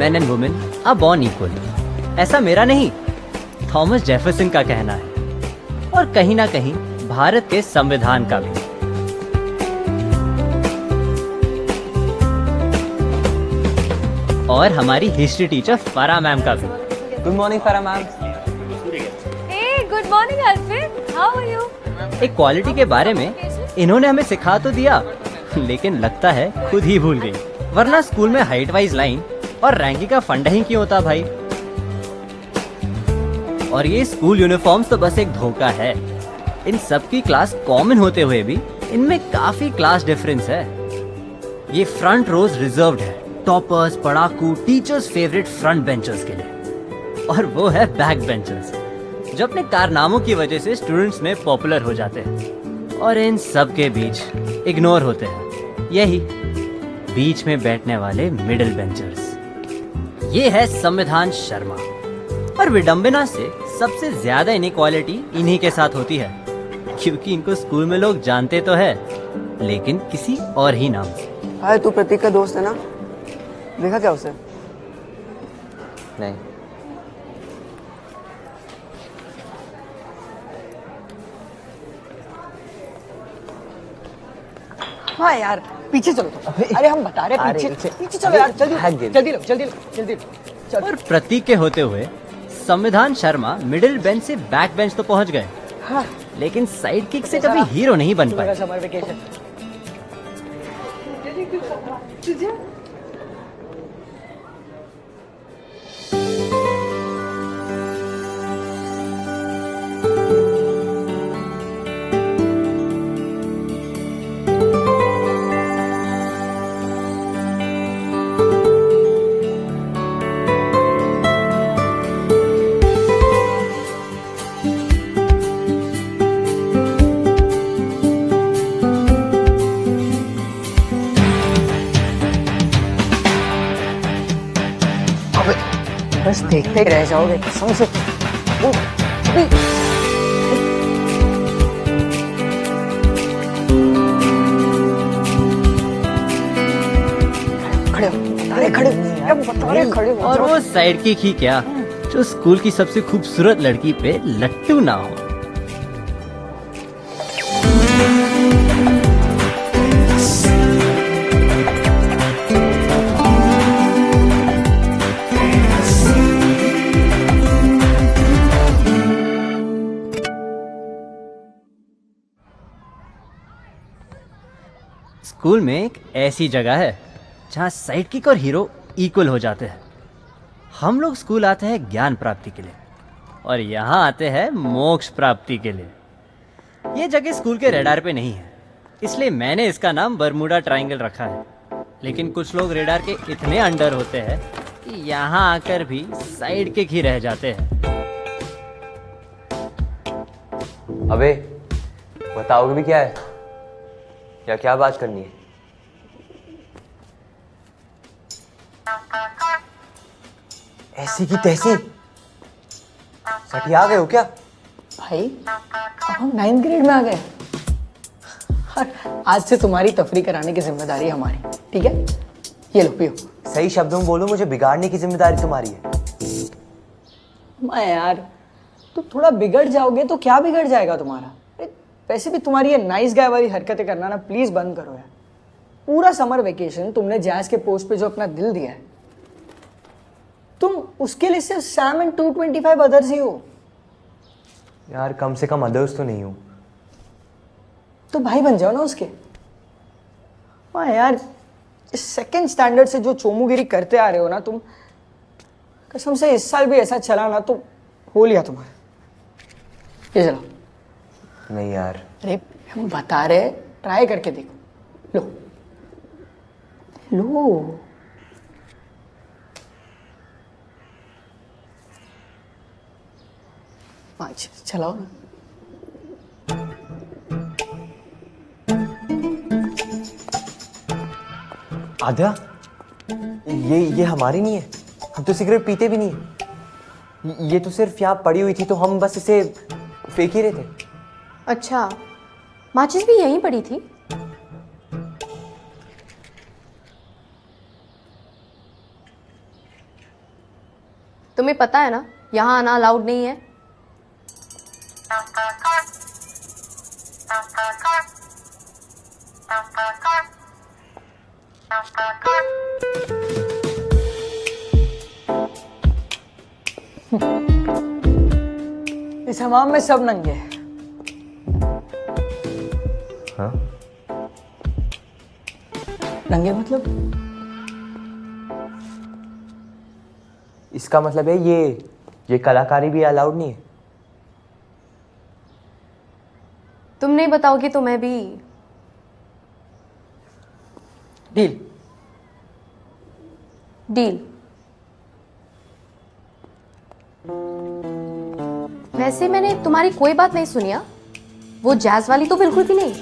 men and women are born equal. ऐसा मेरा नहीं, थॉमस जेफरसन का कहना है और कहीं ना कहीं भारत के संविधान का भी। और हमारी हिस्ट्री टीचर फरा मैम का भी। गुड मॉर्निंग फरा ma'am. Hey, good morning, Alfred. How are you? Equality के बारे में इन्होंने हमें सिखा तो दिया, लेकिन लगता है खुद ही भूल गई। वरना स्कूल में हाइट वाइज लाइन और रैंकिंग का फंडा ही क्यों होता भाई। और ये स्कूल यूनिफॉर्म्स तो बस एक धोखा है। इन सब की क्लास कॉमन होते हुए भी इनमें काफी क्लास डिफरेंस है। ये फ्रंट रोज रिजर्व्ड है टॉपर्स, पढ़ाकू, टीचर्स फेवरेट फ्रंट बेंचर्स के लिए, और वो है बैक बेंचर्स जो अपने कारनामों की वजह से स्टूडेंट्स में पॉपुलर हो जाते हैं और इन सब के बीच इग्नोर होते हैं यही बीच में बैठने वाले मिडिल बेंचर्स। ये है संविधान शर्मा। और विडंबना से सबसे ज्यादा इनइक्वालिटी इन्हीं के साथ होती है, क्योंकि इनको स्कूल में लोग जानते तो है लेकिन किसी और ही नाम से। हाय, तू प्रतीक का दोस्त है ना? देखा क्या उसे? नहीं। हाँ यार, पीछे चलो तो। अरे हम बता रहे हैं, पीछे चलो यार, जल्दी लो। और प्रतीक के होते हुए संविधान शर्मा मिडिल बेंच से बैक बेंच तो पहुंच गए, हाँ। लेकिन साइड किक से कभी हीरो नहीं बन पाए। Summer vacation. बस देखते रह जाओगे कसम से। खड़े और वो साइड किक ही क्या जो स्कूल की सबसे खूबसूरत लड़की पे लट्टू ना हो। स्कूल में एक ऐसी जगह है जहाँ साइड किक और हीरो इक्वल हो जाते हैं। हम लोग स्कूल आते हैं ज्ञान प्राप्ति के लिए और यहाँ आते हैं मोक्ष प्राप्ति के लिए। ये जगह स्कूल के रेडार पे नहीं है, इसलिए मैंने इसका नाम बरमूडा ट्रायंगल रखा है। लेकिन कुछ लोग रेडार के इतने अंडर होते हैं कि यहाँ आकर भी साइड किक ही रह जाते हैं। अबे बताओगे भी क्या है या क्या बात करनी है? ऐसी की तैसी सटिया गए हो क्या? भाई अब हम 9th ग्रेड में आ गए और आज से तुम्हारी तफरी कराने की जिम्मेदारी हमारी, ठीक है? ये लो पियो। सही शब्दों में बोलो, मुझे बिगाड़ने की जिम्मेदारी तुम्हारी है। मैं यार, तुम थोड़ा बिगड़ जाओगे तो क्या बिगड़ जाएगा तुम्हारा? वैसे भी तुम्हारी ये नाइस गाय वाली हरकतें करना ना प्लीज बंद करो यार। पूरा समर वेकेशन तुमने जैज के पोस्ट पे जो अपना दिल दिया है, तुम उसके लिए सिर्फ सैम एंड 225 अदर्स ही हो यार। कम से कम अदर्स तो नहीं हो तो भाई बन जाओ ना उसके। हाँ यार, इस सेकंड स्टैंडर्ड से जो चोमुगिरी करते आ रहे हो ना तुम, कसम से इस साल भी ऐसा चला ना तो हो लिया तुम्हारा। ये चलो। नहीं यार। अरे हम बता रहे, ट्राई करके देखो। लो लो। पाँच चलाओ ना। आद्या, ये हमारी नहीं है। हम तो सिगरेट पीते भी नहीं है। ये तो सिर्फ यहाँ पड़ी हुई थी तो हम बस इसे फेंक ही रहे थे। अच्छा, माचिस भी यहीं पड़ी थी? तुम्हें पता है ना यहाँ आना अलाउड नहीं है। इस हमाम में सब नंगे हैं। हाँ? नंगे मतलब? इसका मतलब है ये कलाकारी भी अलाउड नहीं है। तुम नहीं बताओगे तो मैं भी। डील। डील। वैसे मैंने तुम्हारी कोई बात नहीं सुनी। हाँ? वो जैज वाली तो बिल्कुल भी नहीं।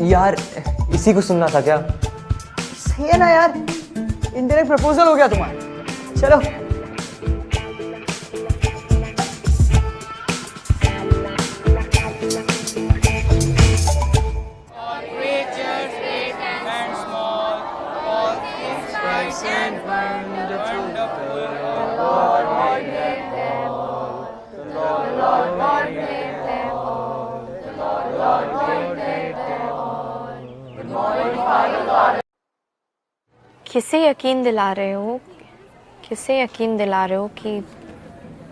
यार इसी को सुनना था क्या? सही है ना यार, इनडायरेक्ट प्रपोजल हो गया तुम्हारा। चलो किसे यकीन दिला रहे हो, किसे यकीन दिला रहे हो कि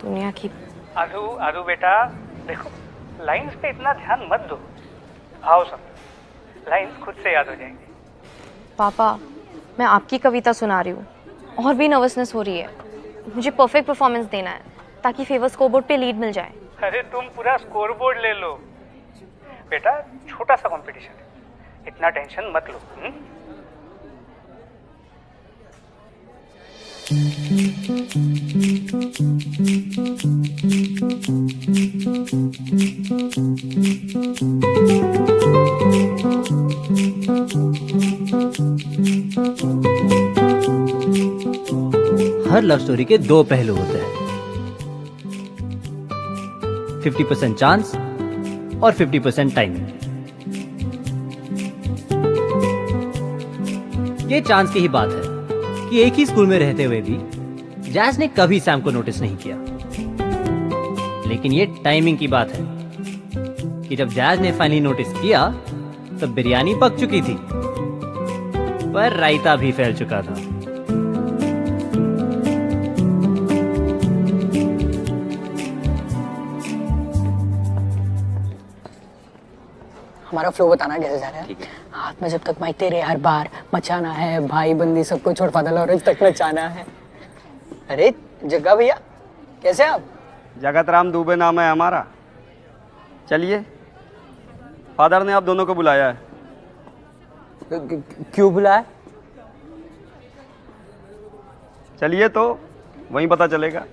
दुनिया की। आदू आदू बेटा देखो, लाइंस पे इतना ध्यान मत दो, आओ सब, लाइंस खुद से याद हो जाएंगे। पापा मैं आपकी कविता सुना रही हूँ और भी नर्वसनेस हो रही है। मुझे परफेक्ट परफॉर्मेंस देना है ताकि फेवर स्कोरबोर्ड पे लीड मिल जाए। अरे तुम पूरा स्कोर बोर्ड ले लो बेटा, छोटा सा कंपटीशन है, इतना टेंशन मत लो। हर लव स्टोरी के दो पहलू होते हैं, 50% चांस और 50% टाइमिंग। ये चांस की ही बात है कि एक ही स्कूल में रहते हुए भी जैज ने कभी सैम को नोटिस नहीं किया। लेकिन ये टाइमिंग की बात है कि जब जैज ने फाइनली नोटिस किया तब बिरयानी पक चुकी थी पर रायता भी फैल चुका था। हमारा फ्लो बताना कैसे जा रहा है? हाथ में जब तक माइक तेरे हर बार मचाना है, भाई बंदी सबको छोड़ फादर ऑरेंज तक नचाना है। अरे जग्गा भैया कैसे आप? जगत राम दुबे नाम है हमारा। चलिए, फादर ने आप दोनों को बुलाया है। क्यों बुलाया? चलिए तो वहीं पता चलेगा।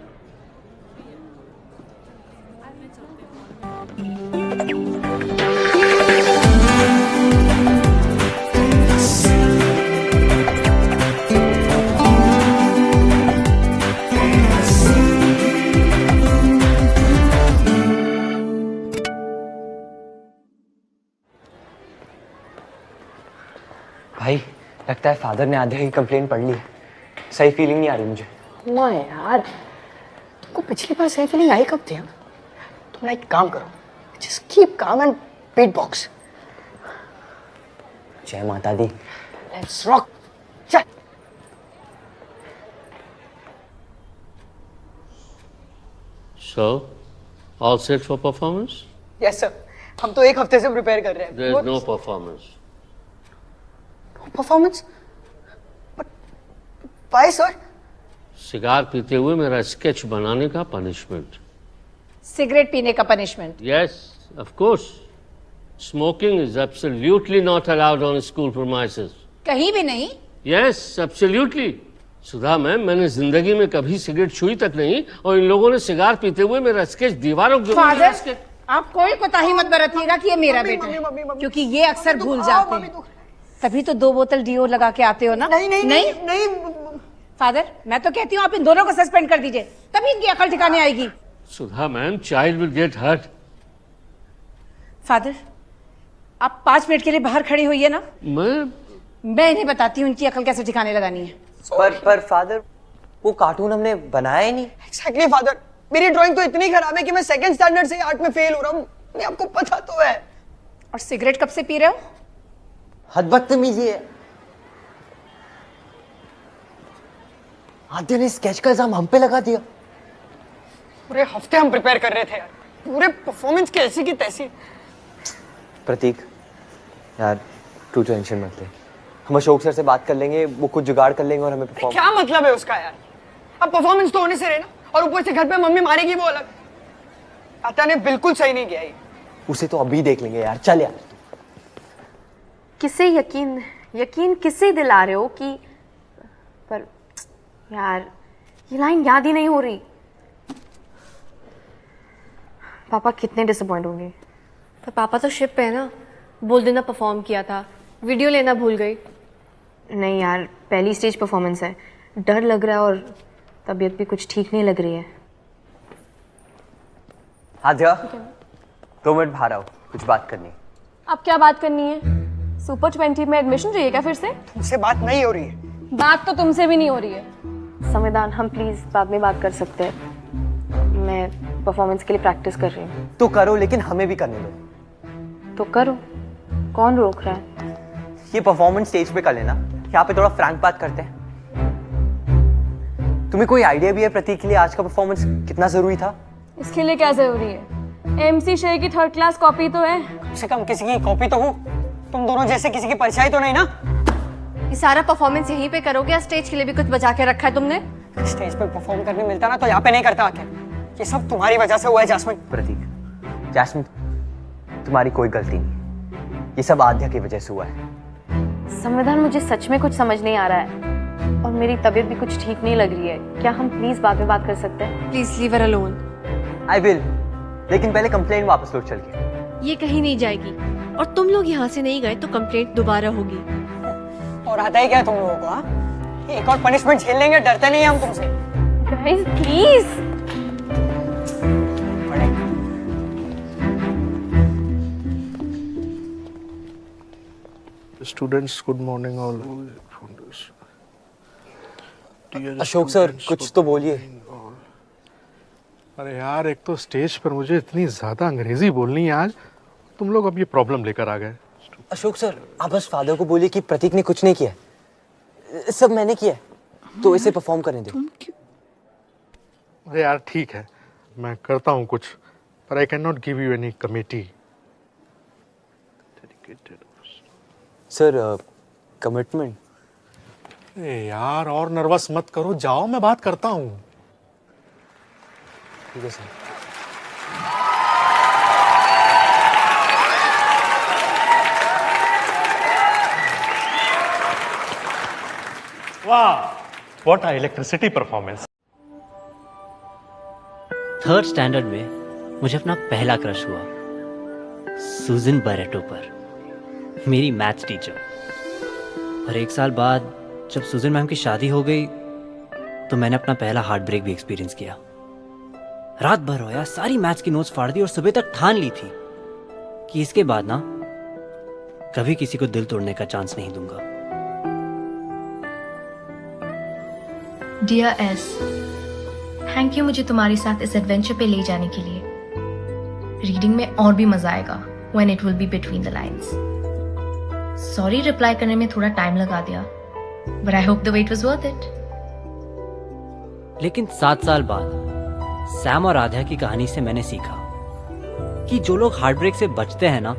भाई लगता है फादर ने आधे की कंप्लेंट पढ़ ली है। सही फीलिंग नहीं आ रही मुझे। ना यार, तुमको पिछली बार सही फीलिंग आई कब थी? तुम एक काम करो, just keep calm and beat box. जय माता दी। Let's rock. चल। So, all set for performance? Yes sir, हम तो एक हफ्ते से प्रिपेयर कर रहे हैं। There is no performance. Performance? Why sir? Cigar पीते हुए मेरा स्केच बनाने का पनिशमेंट। सिगरेट पीने का punishment? Yes, of course. Smoking is absolutely not allowed on school premises. कहीं भी नहीं? Yes, absolutely. सुधा मैम, मैंने जिंदगी में कभी सिगरेट छुई तक नहीं और इन लोगों ने सिगार पीते हुए मेरा स्केच दीवारों के फादर, आप कोई कोताही मत बरतिएगा कि ये मेरा बेटा है, क्योंकि ये अक्सर भूल जाते हैं। तभी तो 2 बोतल डीओ लगा के आते हो ना? नहीं। फादर, मैं तो कहती हूँ आप इन दोनों को सस्पेंड कर दीजिए, तभी इनकी अकल ठिकाने आएगी। Sudha ma'am, child will get hurt. Father, आप 5 मिनट के लिए बाहर खड़ी हुई है ना? मैं मैं इन्हें बताती हूँ इनकी अकल कैसे ठिकाने लगानी है। पर फादर, वो कार्टून हमने बनाया ही नहीं। एग्जैक्टली फादर, मेरी ड्राइंग तो इतनी खराब है कि मैं सेकंड स्टैंडर्ड से आर्ट में फेल हो रहा हूँ। नहीं, आपको पता तो है। और सिगरेट कब से पी रहे हो? हद बदतमीजी है। आद्या ने स्केच का इल्जाम हम पे लगा दिया। पूरे हफ्ते हम प्रिपेयर कर रहे थे यार, पूरे परफॉर्मेंस की ऐसी की तैसी। प्रतीक यार, तू टेंशन मत ले, हम अशोक सर से बात कर लेंगे, वो कुछ जुगाड़ कर लेंगे और हमें परफॉर्म। क्या मतलब है उसका यार? अब परफॉर्मेंस तो होने से रहे ना, और ऊपर से घर पे मम्मी मारेगी वो अलग। आत्या ने बिल्कुल सही नहीं किया ये। उसे तो अभी देख लेंगे यार, चल यार। किसे यकीन किसे दिला रहे हो कि, पर यार ये लाइन याद ही नहीं हो रही। पापा कितने डिसअपॉइंट होंगे। पर पापा तो शिप पे है ना, बोल देना परफॉर्म किया था, वीडियो लेना भूल गई। नहीं यार, पहली स्टेज परफॉर्मेंस है, डर लग रहा है और तबीयत भी कुछ ठीक नहीं लग रही है। आद्या, 2 मिनट बाहर आओ, कुछ बात करनी है। अब क्या बात करनी है? सुपर 20 में एडमिशन चाहिए क्या फिर से? तुमसे बात नहीं हो रही है। बात तो तुमसे भी नहीं हो रही है। संविधान, हम प्लीज बाद में बात कर सकते हैं। मैं परफॉर्मेंस के लिए प्रैक्टिस कर रही हूँ। तो करो, लेकिन हमें भी करने दो। तो करो, कौन रोक रहा है? ये परफॉर्मेंस स्टेज पे कर लेना, यहाँ पे थोड़ा फ्रैंक बात करते हैं। तुम्हें कोई आइडिया भी है प्रतीक के लिए आज का परफॉर्मेंस कितना जरूरी था? इसके लिए क्या जरूरी है? MC शेर की 3rd क्लास कॉपी तो है। कम से कम किसी की कॉपी तो हो। तुम दोनों जैसे किसी की परछाई तो नहीं ना। ये सारा परफॉर्मेंस यहीं पे करोगे या स्टेज के लिए भी कुछ बचा के रखा है तुमने? स्टेज पे परफॉर्म करने मिलता ना तो यहाँ पे नहीं करता आके। ये सब तुम्हारी वजह से हुआ है जास्मिन। प्रतीक, जास्मिन, तुम्हारी कोई गलती नहीं, ये सब आद्या की वजह से हुआ है। संविधान, मुझे सच में कुछ समझ नहीं आ रहा है और मेरी तबीयत भी कुछ ठीक नहीं लग रही है। क्या हम प्लीज बाद में बात कर सकते हैं? Please leave her alone. I will, लेकिन पहले कंप्लेंट वापस लो चल के। ये कहीं नहीं जाएगी और तुम लोग यहाँ से नहीं गए तो कंप्लेंट दोबारा होगी। और आता ही क्या है तुम लोगों को? हाँ, एक और पनिशमेंट झेल लेंगे, डरते नहीं हम तुमसे। Guys please. Students, good morning all. Ashok sir, कुछ तो बोलिए। अरे यार, एक तो स्टेज पर मुझे इतनी ज्यादा अंग्रेजी बोलनी है आज, तुम लोग अब ये प्रॉब्लम लेकर आ गए। अशोक सर, आप बस फादर को बोलिए कि प्रतीक ने कुछ नहीं किया, सब मैंने किया, तो इसे परफॉर्म करने दो। अरे यार ठीक है, मैं करता हूँ कुछ, पर I can not give you any committee. Sir, commitment. अरे यार, और नर्वस मत करो, जाओ मैं बात करता हूँ। ठीक है सर। वाह, what a electricity performance. 3rd standard में मुझे अपना पहला क्रश हुआ, सुजन बरेटो पर, मेरी मैथ्स टीचर। और 1 साल बाद जब सुजन मैम की शादी हो गई तो मैंने अपना पहला हार्ट ब्रेक भी एक्सपीरियंस किया। रात भर रोया, सारी मैथ्स की नोट्स फाड़ दी और सुबह तक ठान ली थी कि इसके बाद ना कभी किसी को दिल तोड़ने का चांस नहीं दूंगा। डियर एस, थैंक यू मुझे तुम्हारे साथ इस एडवेंचर पे ले जाने के लिए। रीडिंग में और भी मजा आएगा when it will be between the lines. Sorry reply करने में थोड़ा टाइम लगा दिया, but I hope the wait was worth it. लेकिन 7 साल बाद सैम और आध्या की कहानी से मैंने सीखा कि जो लोग हार्ट ब्रेक से बचते हैं ना,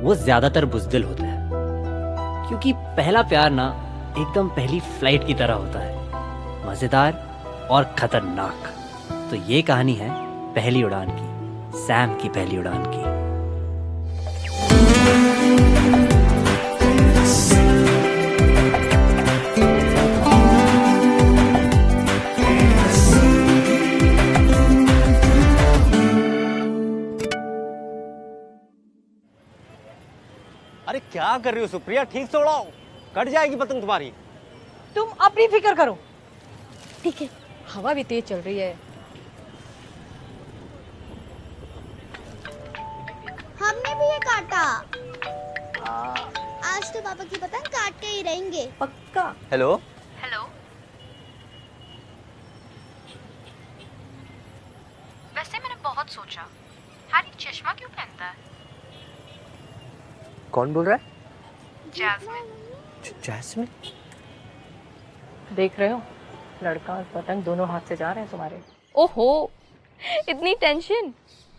वो ज्यादातर बुज़दिल होते हैं, क्योंकि पहला प्यार ना एकदम पहली फ्लाइट की तरह होता है, मजेदार और खतरनाक। तो ये कहानी है पहली उड़ान की, सैम की पहली उड़ान की। अरे क्या कर रही हो सुप्रिया, ठीक से उड़ाओ, कट जाएगी पतंग तुम्हारी। तुम अपनी फिक्र करो। ठीक है, हवा भी तेज चल रही है। हमने भी ये काटा। आज तो पापा की पतंग काट के ही रहेंगे। पक्का। हेलो। हेलो। वैसे मैंने बहुत सोचा, हैरी चश्मा क्यों पहनता है? कौन बोल रहा है? जैस्मिन। जैस्मिन? देख रहे हो, लड़का और पतंग दोनों हाथ से जा रहे हैं तुम्हारे। ओहो, इतनी टेंशन।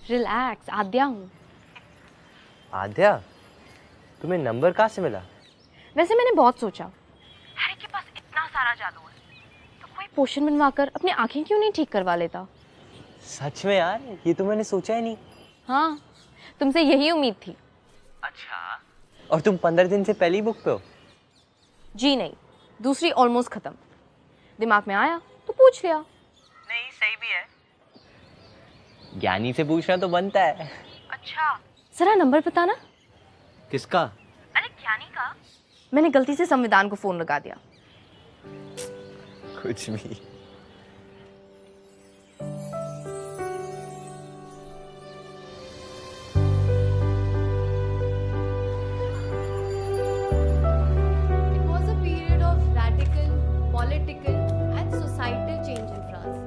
रिलैक्स, आद्या हूँ। आद्या, तुम्हें नंबर कहाँ से मिला? वैसे मैंने बहुत सोचा, हैरी के पास इतना सारा जादू है, तो कोई पोशन बनवाकर अपनी आंखें क्यों नहीं ठीक करवा लेता? सच में यार, ये तो मैंने सोचा ही नहीं। हाँ, तुमसे यही उम्मीद थी। अच्छा, और तुम 15 दिन से पहले ही बुक पे हो? जी नहीं, दूसरी ऑलमोस्ट खत्म। दिमाग में आया तो पूछ लिया। नहीं, सही भी है। ज्ञानी से पूछना तो बनता है। अच्छा, जरा नंबर बताना। किसका? अरे ज्ञानी का। मैंने गलती से संविधान को फोन लगा दिया। कुछ भी। It was a period of radical political and societal change in France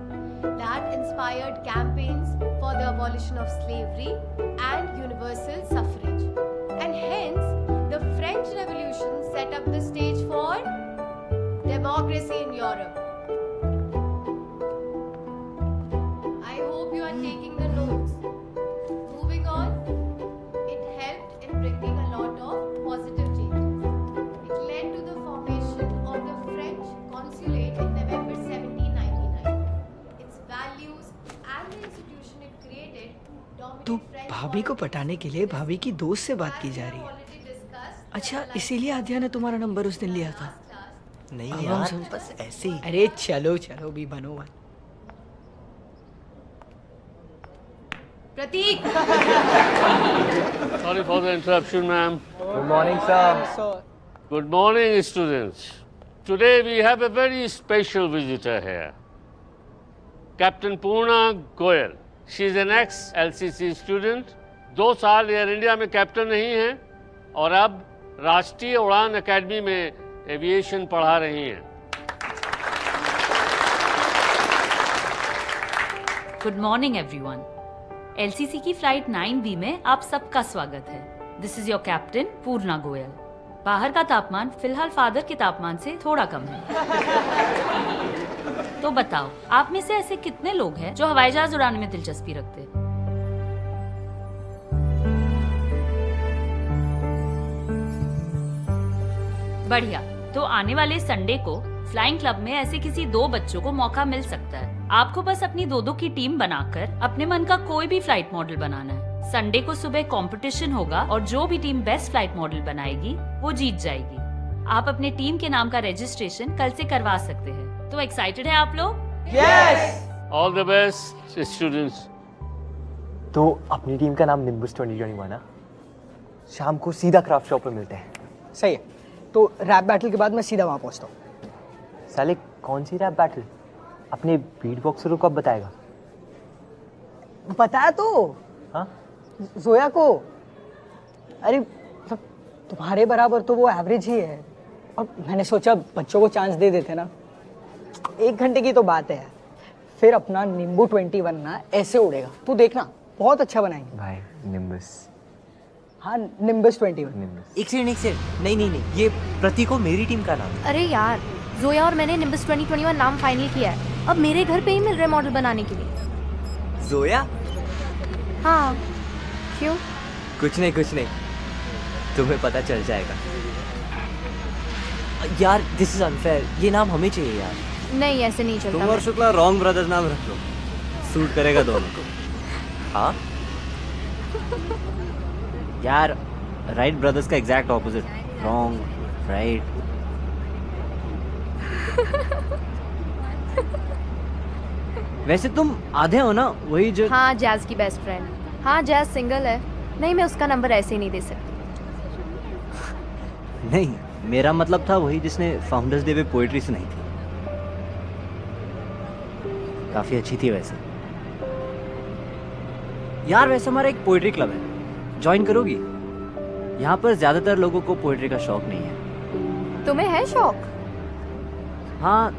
that inspired campaigns for the abolition of slavery and universal suffrage. And hence, the French Revolution set up the stage for democracy in Europe. I hope you are taking the notes. Moving on, it helped in bringing a lot of positive changes. It led to the formation of the French consulate in November 1799. Its values and the institution it created तो भाभी को पटाने के लिए भाभी की दोस्त से बात की जा रही है। अच्छा, इसीलिए आद्या ने तुम्हारा नंबर उस दिन लिया था? नहीं अब यार, हम बस ऐसे ही। अरे चलो चलो भी बनो मत। प्रतीक। Sorry for the interruption, ma'am. Good morning, sir. Good morning, students. Today we have a very special visitor here. Captain Poorna Goyal. She is an ex-LCC student. 2 साल एयर इंडिया में कैप्टन रही हैं और अब राष्ट्रीय उड़ान अकेडमी में aviation पढ़ा रही हैं। Good morning everyone. एलसीसी की फ्लाइट 9B में आप सबका स्वागत है। दिस इज योर कैप्टन पूर्णा गोयल। बाहर का तापमान फिलहाल फादर के तापमान से थोड़ा कम है। तो बताओ, आप में से ऐसे कितने लोग हैं जो हवाई जहाज उड़ाने में दिलचस्पी रखते हैं? बढ़िया। तो आने वाले संडे को फ्लाइंग क्लब में ऐसे किसी 2 बच्चों को मौका मिल सकता है। आपको बस अपनी 2-2 की टीम बनाकर अपने मन का कोई भी फ्लाइट मॉडल बनाना है। संडे को सुबह कंपटीशन होगा और जो भी टीम बेस्ट फ्लाइट मॉडल बनाएगी वो जीत जाएगी। आप अपने टीम के नाम का रजिस्ट्रेशन कल से करवा सकते हैं। तो एक्साइटेड है आप लोग? Yes. All the best students. तो अपनी टीम का नाम निम्बस 2021 है। शाम को सीधा क्राफ्ट शॉप पे मिलते हैं। सही है। तो रैप बैटल के बाद मैं सीधा वहाँ पहुँचता हूँ। साले, कौन सी रैप बैटल? अपने बीट बॉक्सरों को कब बताएगा? बताया तो। हाँ? जोया को। अरे तुम्हारे बराबर तो वो एवरेज ही है। अब मैंने सोचा बच्चों को चांस दे देते ना। 1 घंटे की तो बात है, फिर अपना नींबू 21 ना ऐसे उड़ेगा। तू देखना, बहुत अच्छा बनाएंगे भाई। निम्बस। हाँ, निम्बस 21। एक सेकंड, नहीं, ये प्रतीक को मेरी टीम का नाम है। अरे यार, जोया और मैंने निम्बस 2021 नाम फाइनल किया है। अब मेरे घर पे ही मिल रहे मॉडल बनाने के लिए। जोया? हाँ, क्यों? कुछ नहीं, तुम्हें पता चल जाएगा। यार, दिस इज अनफेयर। ये नाम हमें चाहिए यार। नहीं, ऐसे नहीं चलता। तुम और शुक्ला रॉन्ग ब्रदर्स नाम रख लो, सूट करेगा दोनों को। हाँ यार, राइट ब्रदर्स का एग्जैक्ट ऑपोजिट, रॉन्ग राइट। वैसे तुम आधे हो ना, वही जो। हाँ, जैज की बेस्ट फ्रेंड। हाँ, जैज सिंगल है। नहीं, मैं उसका नंबर ऐसे ही नहीं दे सकती। नहीं, मेरा मतलब था वही जिसने फाउंडर्स डे पे पोएट्री सुनाई थी। काफी अच्छी थी वैसे। यार, वैसे हमारा एक पोएट्री क्लब है, ज्वाइन करोगी? यहाँ पर ज्यादातर लोगों को पोएट्री का शौक नहीं है। तुम्हें है शौक? हाँ,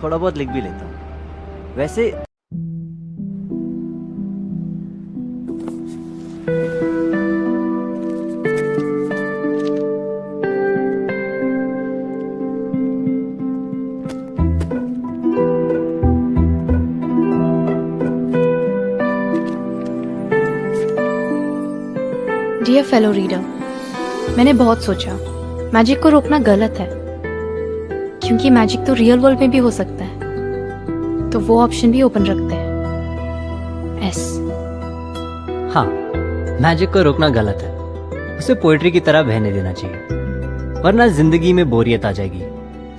थोड़ा बहुत लिख भी लेता हूँ। वैसे डियर फेलो रीडर, मैंने बहुत सोचा मैजिक को रोकना गलत है, क्योंकि मैजिक तो रियल वर्ल्ड में भी हो सकता है, तो वो ऑप्शन भी ओपन रखते हैं। एस। हाँ, मैजिक को रोकना गलत है, उसे पोएट्री की तरह बहने देना चाहिए, वरना जिंदगी में बोरियत आ जाएगी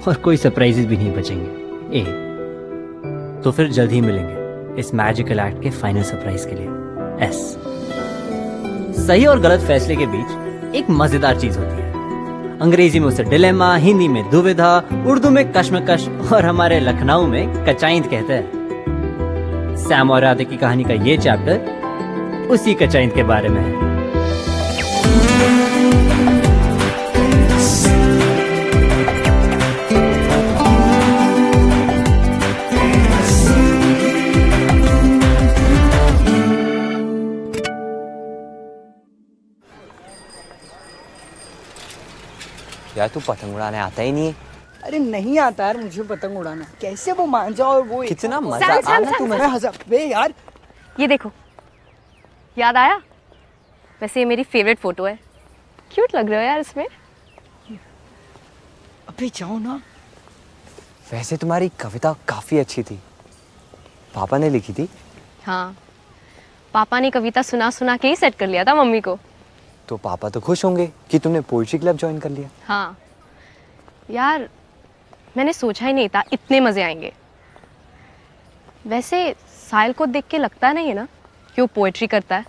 और कोई सरप्राइजेस भी नहीं बचेंगे। ए, तो फिर जल्द ही मिलेंगे इस मैजिकल एक्ट के फाइनल सरप्राइज के लिए। एस। सही और गलत फैसले के बीच एक मजेदार चीज होती है। अंग्रेजी में उसे डिलेमा, हिंदी में दुविधा, उर्दू में कश्मकश और हमारे लखनऊ में कचाइंत कहते हैं। सैम और राधे की कहानी का ये चैप्टर उसी कचाइंत के बारे में है। यार तू पतंग उड़ाने आता ही नहीं है। अरे नहीं आता यार मुझे पतंग उड़ाना, कैसे वो मान जाओ और वो कितना मजा आता है ना तुम्हें। हंसा बे यार। ये देखो, याद आया? वैसे ये मेरी फेवरेट फोटो है। क्यूट लग रहे हो यार इसमें। अबे जाओ ना। वैसे तुम्हारी कविता काफी अच्छी थी, पापा ने लिखी थी? हाँ, पापा ने कविता सुना सुना के ही सेट कर लिया था मम्मी को। तो पापा तो खुश होंगे कि तुमने पोएट्री क्लब ज्वाइन कर लिया। हाँ यार, मैंने सोचा ही नहीं था इतने मजे आएंगे। वैसे साहिल को देख के लगता नहीं है ना कि वो पोएट्री करता है।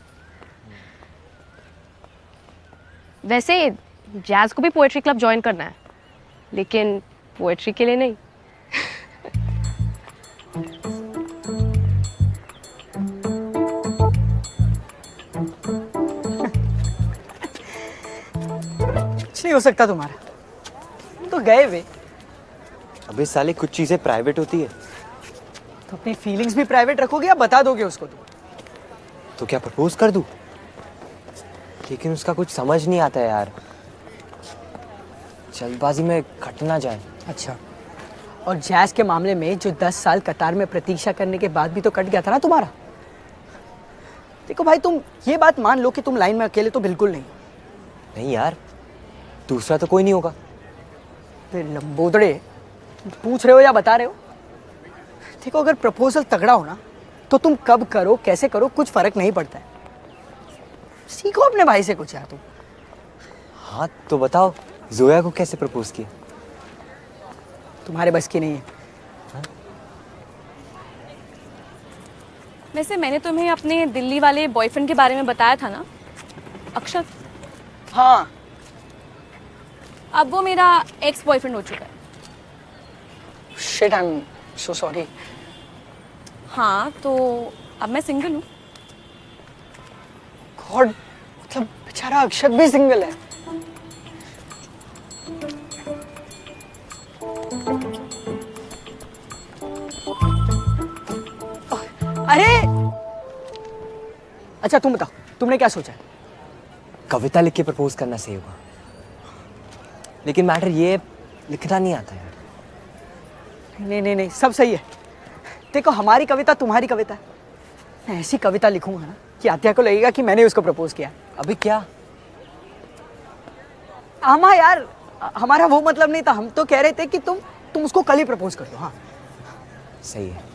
वैसे जैज़ को भी पोएट्री क्लब ज्वाइन करना है, लेकिन पोएट्री के लिए नहीं। कुछ नहीं हो सकता तुम्हारा, तो गए वे। अबे साले कुछ चीजें प्राइवेट होती है। तो अपनी फीलिंग्स भी प्राइवेट रखोगे या बता दोगे उसको? तो क्या प्रपोज कर दूं? लेकिन उसका कुछ समझ नहीं आता यार, जल्दबाजी में कट ना जाए। अच्छा, और जैज़ के मामले में जो 10 साल कतार में प्रतीक्षा करने के बाद भी तो कट गया था ना तुम्हारा। देखो भाई, तुम ये बात मान लो कि तुम लाइन में अकेले तो बिल्कुल नहीं। नहीं यार, दूसरा तो कोई नहीं होगा। लंबोदड़े, पूछ रहे हो या बता रहे हो? देखो, अगर प्रपोजल तगड़ा हो ना तो तुम कब करो कैसे करो कुछ फर्क नहीं पड़ता है। सीखो अपने भाई से कुछ यार तुम। हाँ तो बताओ, जोया को कैसे प्रपोज किया? तुम्हारे बस की नहीं है। वैसे मैंने तुम्हें अपने दिल्ली वाले बॉयफ्रेंड के बारे में बताया था ना, अक्षत। हाँ, अब वो मेरा एक्स बॉयफ्रेंड हो चुका है। Shit, I am so sorry. हाँ, तो अब मैं सिंगल हूँ। गॉड, मतलब बेचारा अक्षत भी सिंगल है। अरे अच्छा, तुम बताओ, तुमने क्या सोचा है? कविता लिख के प्रपोज करना सही होगा, लेकिन मैटर ये लिखना नहीं आता यार। नहीं नहीं नहीं, सब सही है। देखो, हमारी कविता तुम्हारी कविता है। मैं ऐसी कविता लिखूंगा ना कि आत्या को लगेगा कि मैंने उसको प्रपोज किया। अभी क्या? हाँ यार, हमारा वो मतलब नहीं था। हम तो कह रहे थे कि तुम उसको कल ही प्रपोज कर दो। हाँ सही है।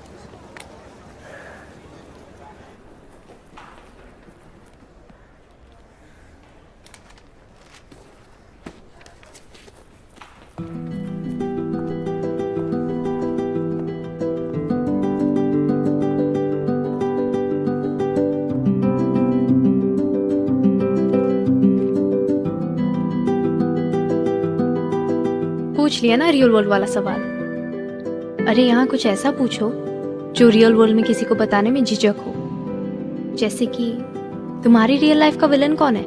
पूछ लिया ना रियल वर्ल्ड वाला सवाल। अरे यहाँ कुछ ऐसा पूछो जो रियल वर्ल्ड में किसी को बताने में झिझक हो। जैसे कि तुम्हारी रियल लाइफ का विलन कौन है?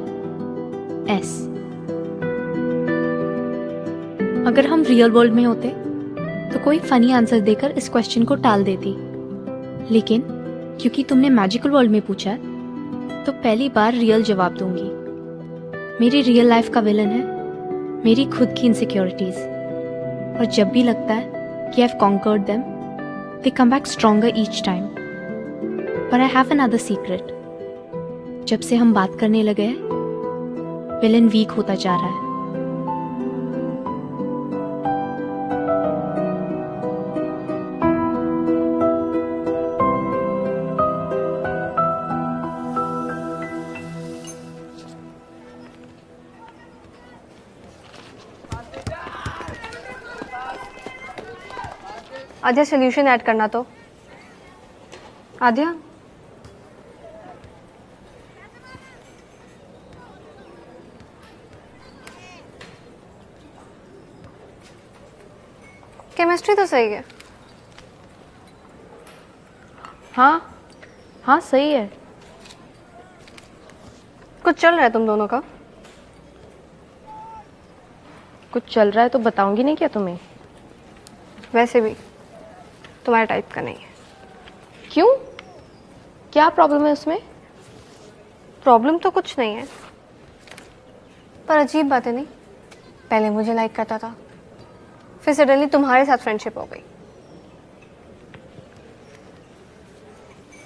एस। अगर हम रियल वर्ल्ड में होते तो कोई फनी आंसर देकर इस क्वेश्चन को टाल देती, लेकिन क्योंकि तुमने मैजिकल वर्ल्ड में पूछा है तो पहली बार रियल जवाब दूंगी। मेरी रियल लाइफ का विलन है मेरी खुद की इनसिक्योरिटीज, और जब भी लगता है कि I have conquered them, they come back stronger each time. पर आई हैव अनदर सीक्रेट। जब से हम बात करने लगे हैं, विलन वीक होता जा रहा है। आध्या सोल्यूशन ऐड करना तो। आध्या केमिस्ट्री तो सही है। हाँ हाँ सही है। कुछ चल रहा है तुम दोनों का? कुछ चल रहा है तो बताऊंगी नहीं क्या तुम्हें? वैसे भी तुम्हारे टाइप का नहीं है। क्यों? क्या प्रॉब्लम है उसमें? प्रॉब्लम तो कुछ नहीं है, पर अजीब बात है नहीं। पहले मुझे लाइक करता था, फिर सडनली तुम्हारे साथ फ्रेंडशिप हो गई।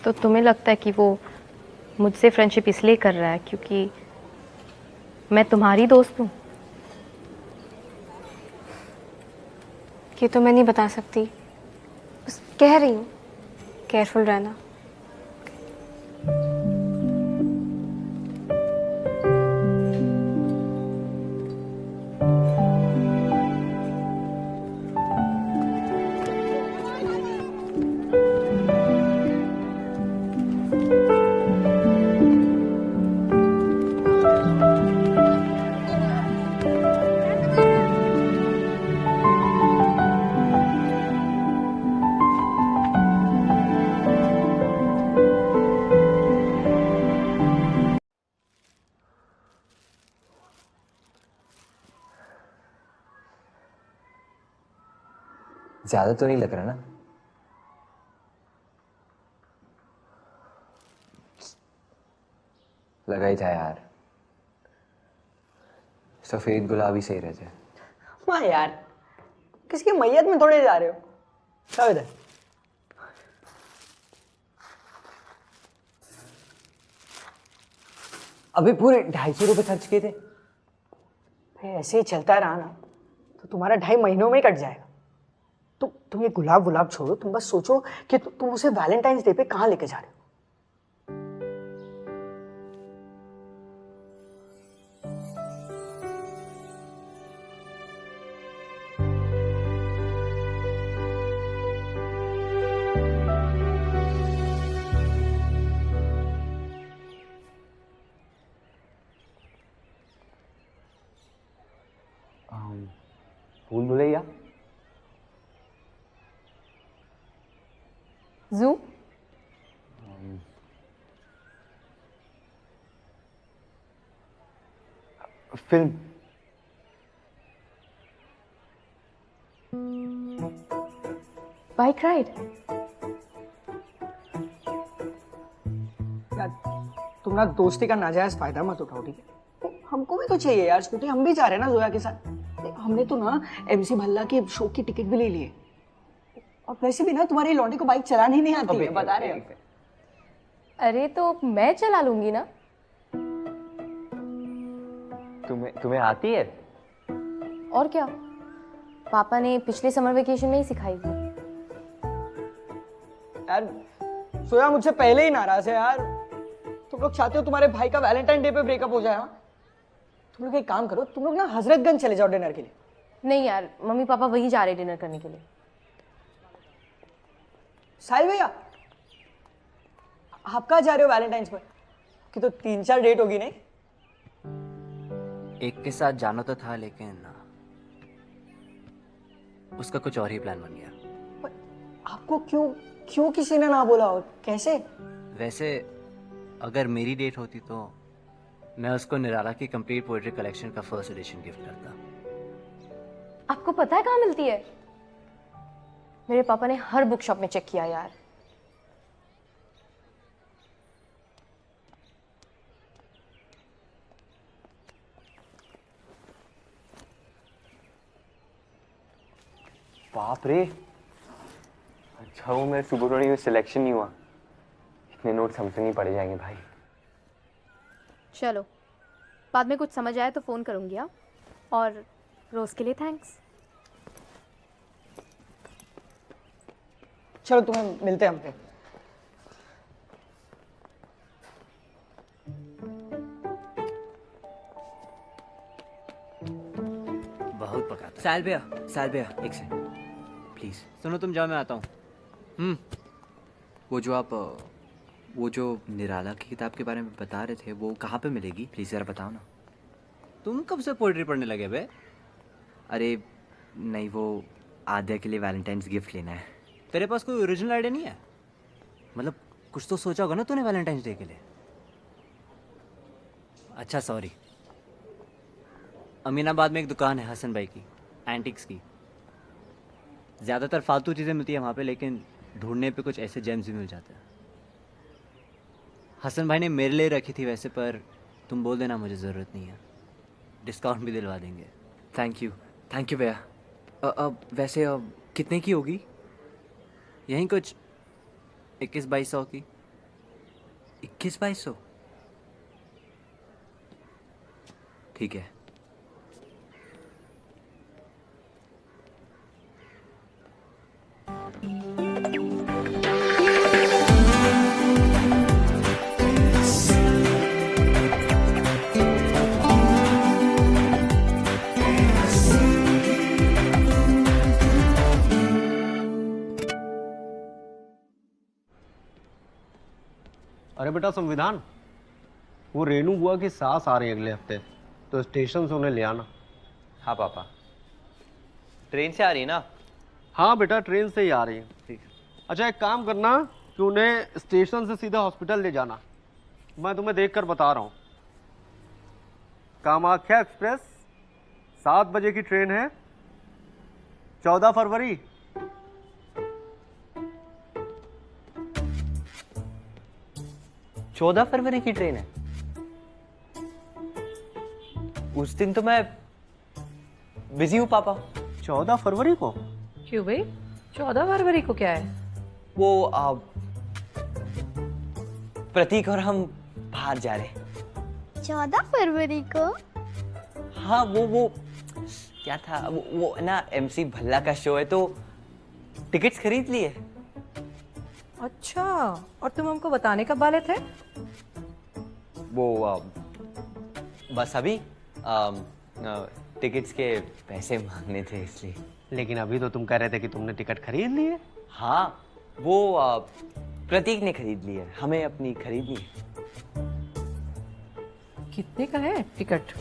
तो तुम्हें लगता है कि वो मुझसे फ्रेंडशिप इसलिए कर रहा है क्योंकि मैं तुम्हारी दोस्त हूँ? ये तो मैं नहीं बता सकती, बस कह रही हूँ केयरफुल रहना। ज्यादा तो नहीं लग रहा ना? लगा ही था यार, सफेद गुलाबी सही रहते। वाह यार, किसकी मैयत में थोड़े जा रहे हो? क्या इधर? अभी पूरे 250 रुपए खर्च किए थे। भाई ऐसे ही चलता रहा ना तो तुम्हारा 2.5 महीनों में कट जाएगा। तुम ये गुलाब गुलाब छोड़ो, तुम बस सोचो कि तुम उसे वैलेंटाइंस डे पे कहाँ लेके जा रहे हो। भूल भुलैया, जू, फिल्म, बाइक राइड। यार तुम ना दोस्ती का नाजायज फायदा मत उठाओ, ठीक है? हमको भी तो चाहिए यार स्कूटी, हम भी जा रहे हैं ना जोया के साथ। हमने तो ना MC भल्ला के शो की टिकट भी ले लिए, और वैसे भी ना तुम्हारी लौंडी को बाइक चलानी नहीं आती है, बता रहे हैं। अरे तो मैं चला लूंगी ना। तुम्हें आती है? और क्या, पापा ने पिछले समर वेकेशन में ही सिखाई थी। यार सोया मुझसे पहले ही नाराज है यार। तुम लोग चाहते हो तुम्हारे भाई का वैलेंटाइन डे पे ब्रेकअप हो जाए? हाँ, तुम लोग एक काम करो, तुम लोग ना हजरतगंज चले जाओ डिनर के लिए। नहीं यार, मम्मी पापा वहीं जा रहे डिनर करने के लिए। साहिल भैया, आप कहाँ जा रहे हो वैलेंटाइंस पर? कि तो 3-4 डेट होगी नहीं? एक के साथ जाना तो था, लेकिन उसका कुछ और ही प्लान बन गया। आपको क्यों किसी ने ना बोला? और कैसे? वैसे अगर मेरी डेट होती तो मैं उसको निराला की कंप्लीट पोएट्री कलेक्शन का फर्स्ट एडिशन गिफ्ट करता। आपको पता है कहाँ मिलती है? मेरे पापा ने हर बुक शॉप में चेक किया यार। बाप रे, अच्छा वो मेरे सुबह में सिलेक्शन नहीं हुआ। इतने नोट्स हमसे नहीं पढ़े जाएंगे भाई। चलो, बाद में कुछ समझ आए तो फ़ोन करूँगी। हाँ, और रोज़ के लिए थैंक्स। चलो तुम्हें मिलते हैं हम पे। बहुत पकाता। साहिल भैया, एक सेकंड प्लीज। सुनो, तुम जाओ, मैं आता हूँ। वो जो निराला की किताब के बारे में बता रहे थे, वो कहाँ पे मिलेगी? प्लीज जरा बताओ ना। तुम कब से पोइट्री पढ़ने लगे बे? अरे नहीं, वो आद्या के लिए वैलेंटाइंस गिफ्ट लेना है। तेरे पास कोई ओरिजिनल आइडिया नहीं है? मतलब कुछ तो सोचा होगा ना तूने वैलेंटाइंस डे के लिए। अच्छा सॉरी, अमीनाबाद में एक दुकान है हसन भाई की, एंटिक्स की। ज़्यादातर फालतू चीज़ें मिलती है वहाँ पे, लेकिन ढूंढने पे कुछ ऐसे जेम्स भी मिल जाते हैं। हसन भाई ने मेरे लिए रखी थी वैसे, पर तुम बोल देना मुझे ज़रूरत नहीं है, डिस्काउंट भी दिलवा देंगे। थैंक यू भैया। वैसे कितने की होगी? यहीं कुछ 21-2200 की। 21-2200? ठीक है। अरे बेटा संविधान, वो रेनू बुआ की सास आ रही है अगले हफ्ते, तो स्टेशन से उन्हें ले आना। हाँ पापा। ट्रेन से आ रही है ना? हाँ बेटा, ट्रेन से ही आ रही है। ठीक है। अच्छा एक काम करना कि उन्हें स्टेशन से सीधा हॉस्पिटल ले जाना। मैं तुम्हें देखकर बता रहा हूँ। कामाख्या एक्सप्रेस 7 बजे की ट्रेन है, 14 फरवरी। 14 फरवरी की ट्रेन है? उस दिन तो मैं बिजी हूँ पापा। 14 फरवरी को? क्यों भाई, 14 फरवरी को क्या है? वो प्रतीक और हम बाहर जा रहे हैं। 14 फरवरी को? हाँ, वो क्या था, वो ना MC भल्ला का शो है, तो टिकट्स खरीद लिए। अच्छा, और तुम हमको बताने कब वाले थे? वो बस अभी टिकट्स के पैसे मांगने थे इसलिए। लेकिन अभी तो तुम कह रहे थे कि तुमने टिकट खरीद लिए। हाँ, वो प्रतीक ने खरीद लिए, हमें अपनी खरीदनी है। कितने का है टिकट?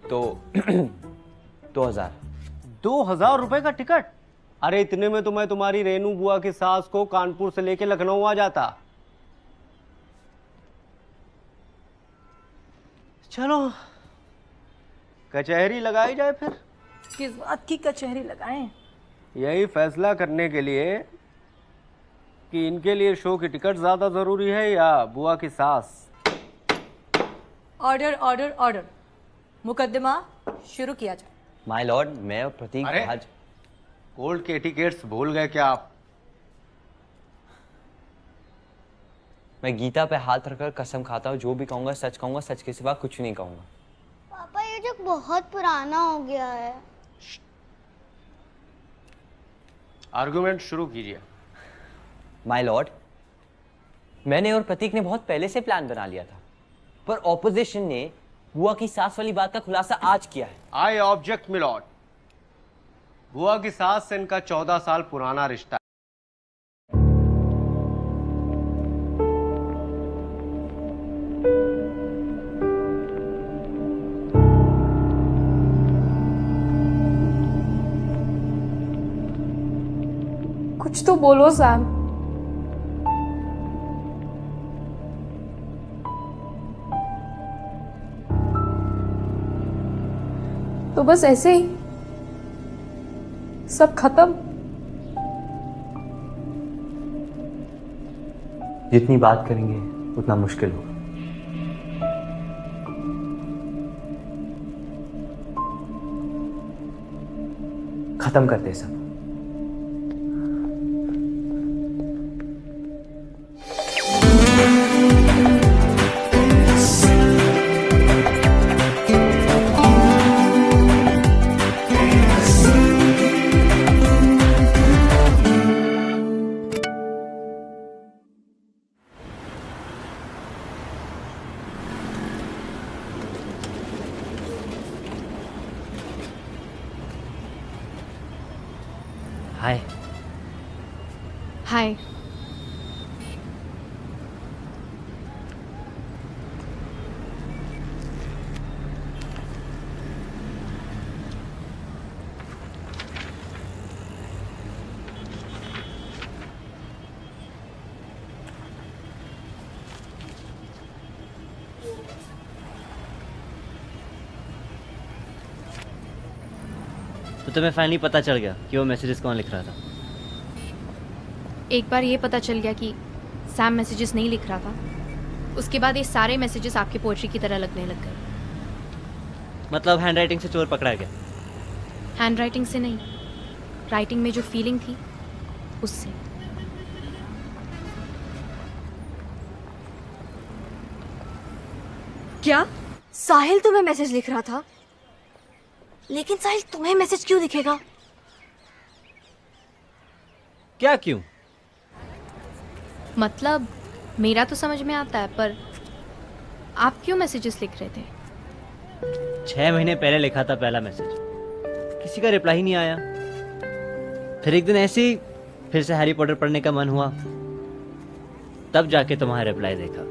तो 2000। 2000 रुपए का टिकट? अरे इतने में तो मैं तुम्हारी रेनू बुआ की सास को कानपुर से लेके लखनऊ आ जाता। चलो कचहरी लगाई जाए फिर। किस बात की कचहरी लगाएं? यही फैसला करने के लिए कि इनके लिए शो की टिकट ज्यादा जरूरी है या बुआ की सास। ऑर्डर ऑर्डर ऑर्डर, मुकदमा शुरू किया जाए। माय लॉर्ड, मैं और प्रतीक आज कोर्ट के टिकट्स भूल गए क्या आप? मैं गीता पे हाथ रखकर कसम खाता हूँ, जो भी कहूंगा सच कहूंगा, सच के सिवा कुछ नहीं कहूंगा। पापा ये जो बहुत पुराना हो गया है। आर्गुमेंट शुरू कीजिए। माय लॉर्ड, मैंने और प्रतीक ने बहुत पहले से प्लान बना लिया था, पर ऑपोजिशन ने बुआ की सास वाली बात का खुलासा आज किया है। I object my Lord. बुआ की सास से इनका 14 साल पुराना रिश्ता है। कुछ तो बोलो सैम। तो बस ऐसे ही सब खत्म। जितनी बात करेंगे उतना मुश्किल होगा। खत्म करते सब। हाय। हाय। तो तुम्हें फाइनली पता चल गया कि वो मैसेजेस कौन लिख रहा था? एक बार ये पता चल गया कि सैम मैसेजेस नहीं लिख रहा था, उसके बाद ये सारे मैसेजेस आपकी पोएट्री की तरह लगने लग गए। मतलब हैंडराइटिंग से चोर पकड़ा गया? हैंडराइटिंग से नहीं, राइटिंग में जो फीलिंग थी उससे। क्या साहिल तुम्हें मैसेज लिख रहा था? लेकिन साहिल तुम्हें मैसेज क्यों लिखेगा? क्या क्यों? मतलब मेरा तो समझ में आता है, पर आप क्यों मैसेजेस लिख रहे थे? 6 महीने पहले लिखा था पहला मैसेज, किसी का रिप्लाई ही नहीं आया। फिर एक दिन ऐसे ही फिर से हैरी पॉटर पढ़ने का मन हुआ, तब जाके तुम्हारा रिप्लाई देखा।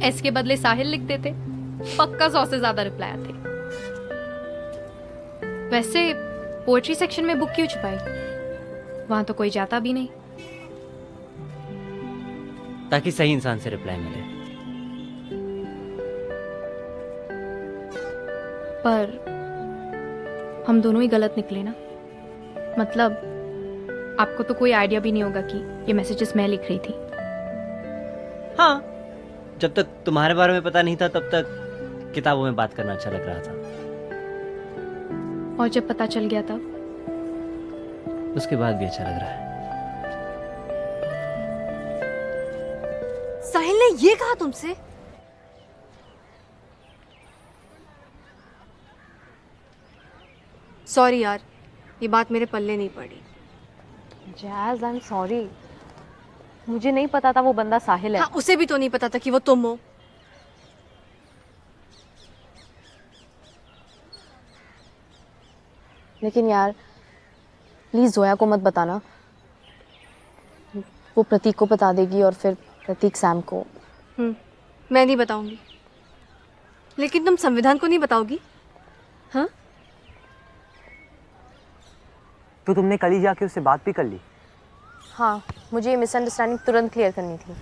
एस के बदले साहिल लिख देते, पक्का 100 से ज्यादा रिप्लाई आते। वैसे पोएट्री सेक्शन में बुक क्यों छुपाई? वहां तो कोई जाता भी नहीं। ताकि सही इंसान से रिप्लाई मिले। पर हम दोनों ही गलत निकले ना। मतलब आपको तो कोई आइडिया भी नहीं होगा कि ये मैसेजेस मैं लिख रही थी। हाँ, जब तक तुम्हारे बारे में पता नहीं था तब तक किताबों में बात करना अच्छा लग रहा था, और जब पता चल गया तब? उसके बाद भी अच्छा लग रहा है। साहिल ने ये कहा तुमसे? सॉरी यार, ये बात मेरे पल्ले नहीं पड़ी। जैज़, आई एम सॉरी, मुझे नहीं पता था वो बंदा साहिल है। हाँ, उसे भी तो नहीं पता था कि वो तुम हो। लेकिन यार प्लीज जोया को मत बताना, वो प्रतीक को बता देगी और फिर प्रतीक सैम को। मैं नहीं बताऊंगी। लेकिन तुम संविधान को नहीं बताओगी? हाँ? तो तुमने कल ही जाके उससे बात भी कर ली? हाँ, मुझे ये मिसअंडरस्टैंडिंग तुरंत क्लियर करनी थी।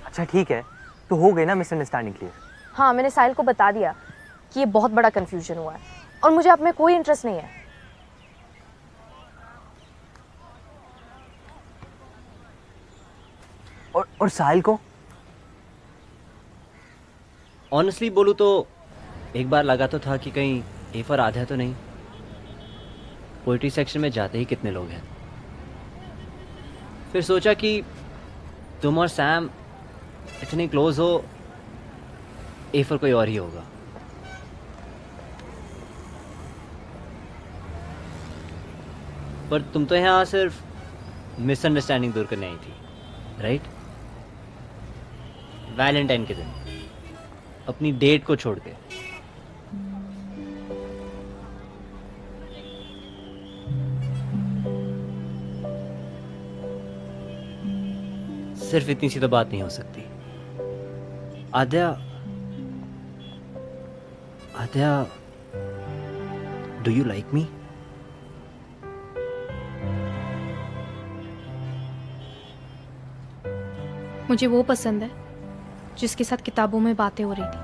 अच्छा ठीक है, तो हो गई ना मिसअंडरस्टैंडिंग क्लियर? हाँ, मैंने साहिल को बता दिया कि ये बहुत बड़ा कंफ्यूजन हुआ है और मुझे आप में कोई इंटरेस्ट नहीं है। और साहिल को? ऑनेस्टली बोलूं तो एक बार लगा तो था कि कहीं ए फॉर आधा तो नहीं। पोइट्री सेक्शन में जाते ही कितने लोग हैं। फिर सोचा कि तुम और सैम इतने क्लोज हो, ए फॉर कोई और ही होगा। पर तुम तो यहाँ सिर्फ मिसअंडरस्टैंडिंग दूर करने आई थी, राइट? वैलेंटाइन के दिन अपनी डेट को छोड़ के। सिर्फ इतनी सी तो बात नहीं हो सकती। आद्या, आद्या, डू यू लाइक मी? मुझे वो पसंद है जिसके साथ किताबों में बातें हो रही थी।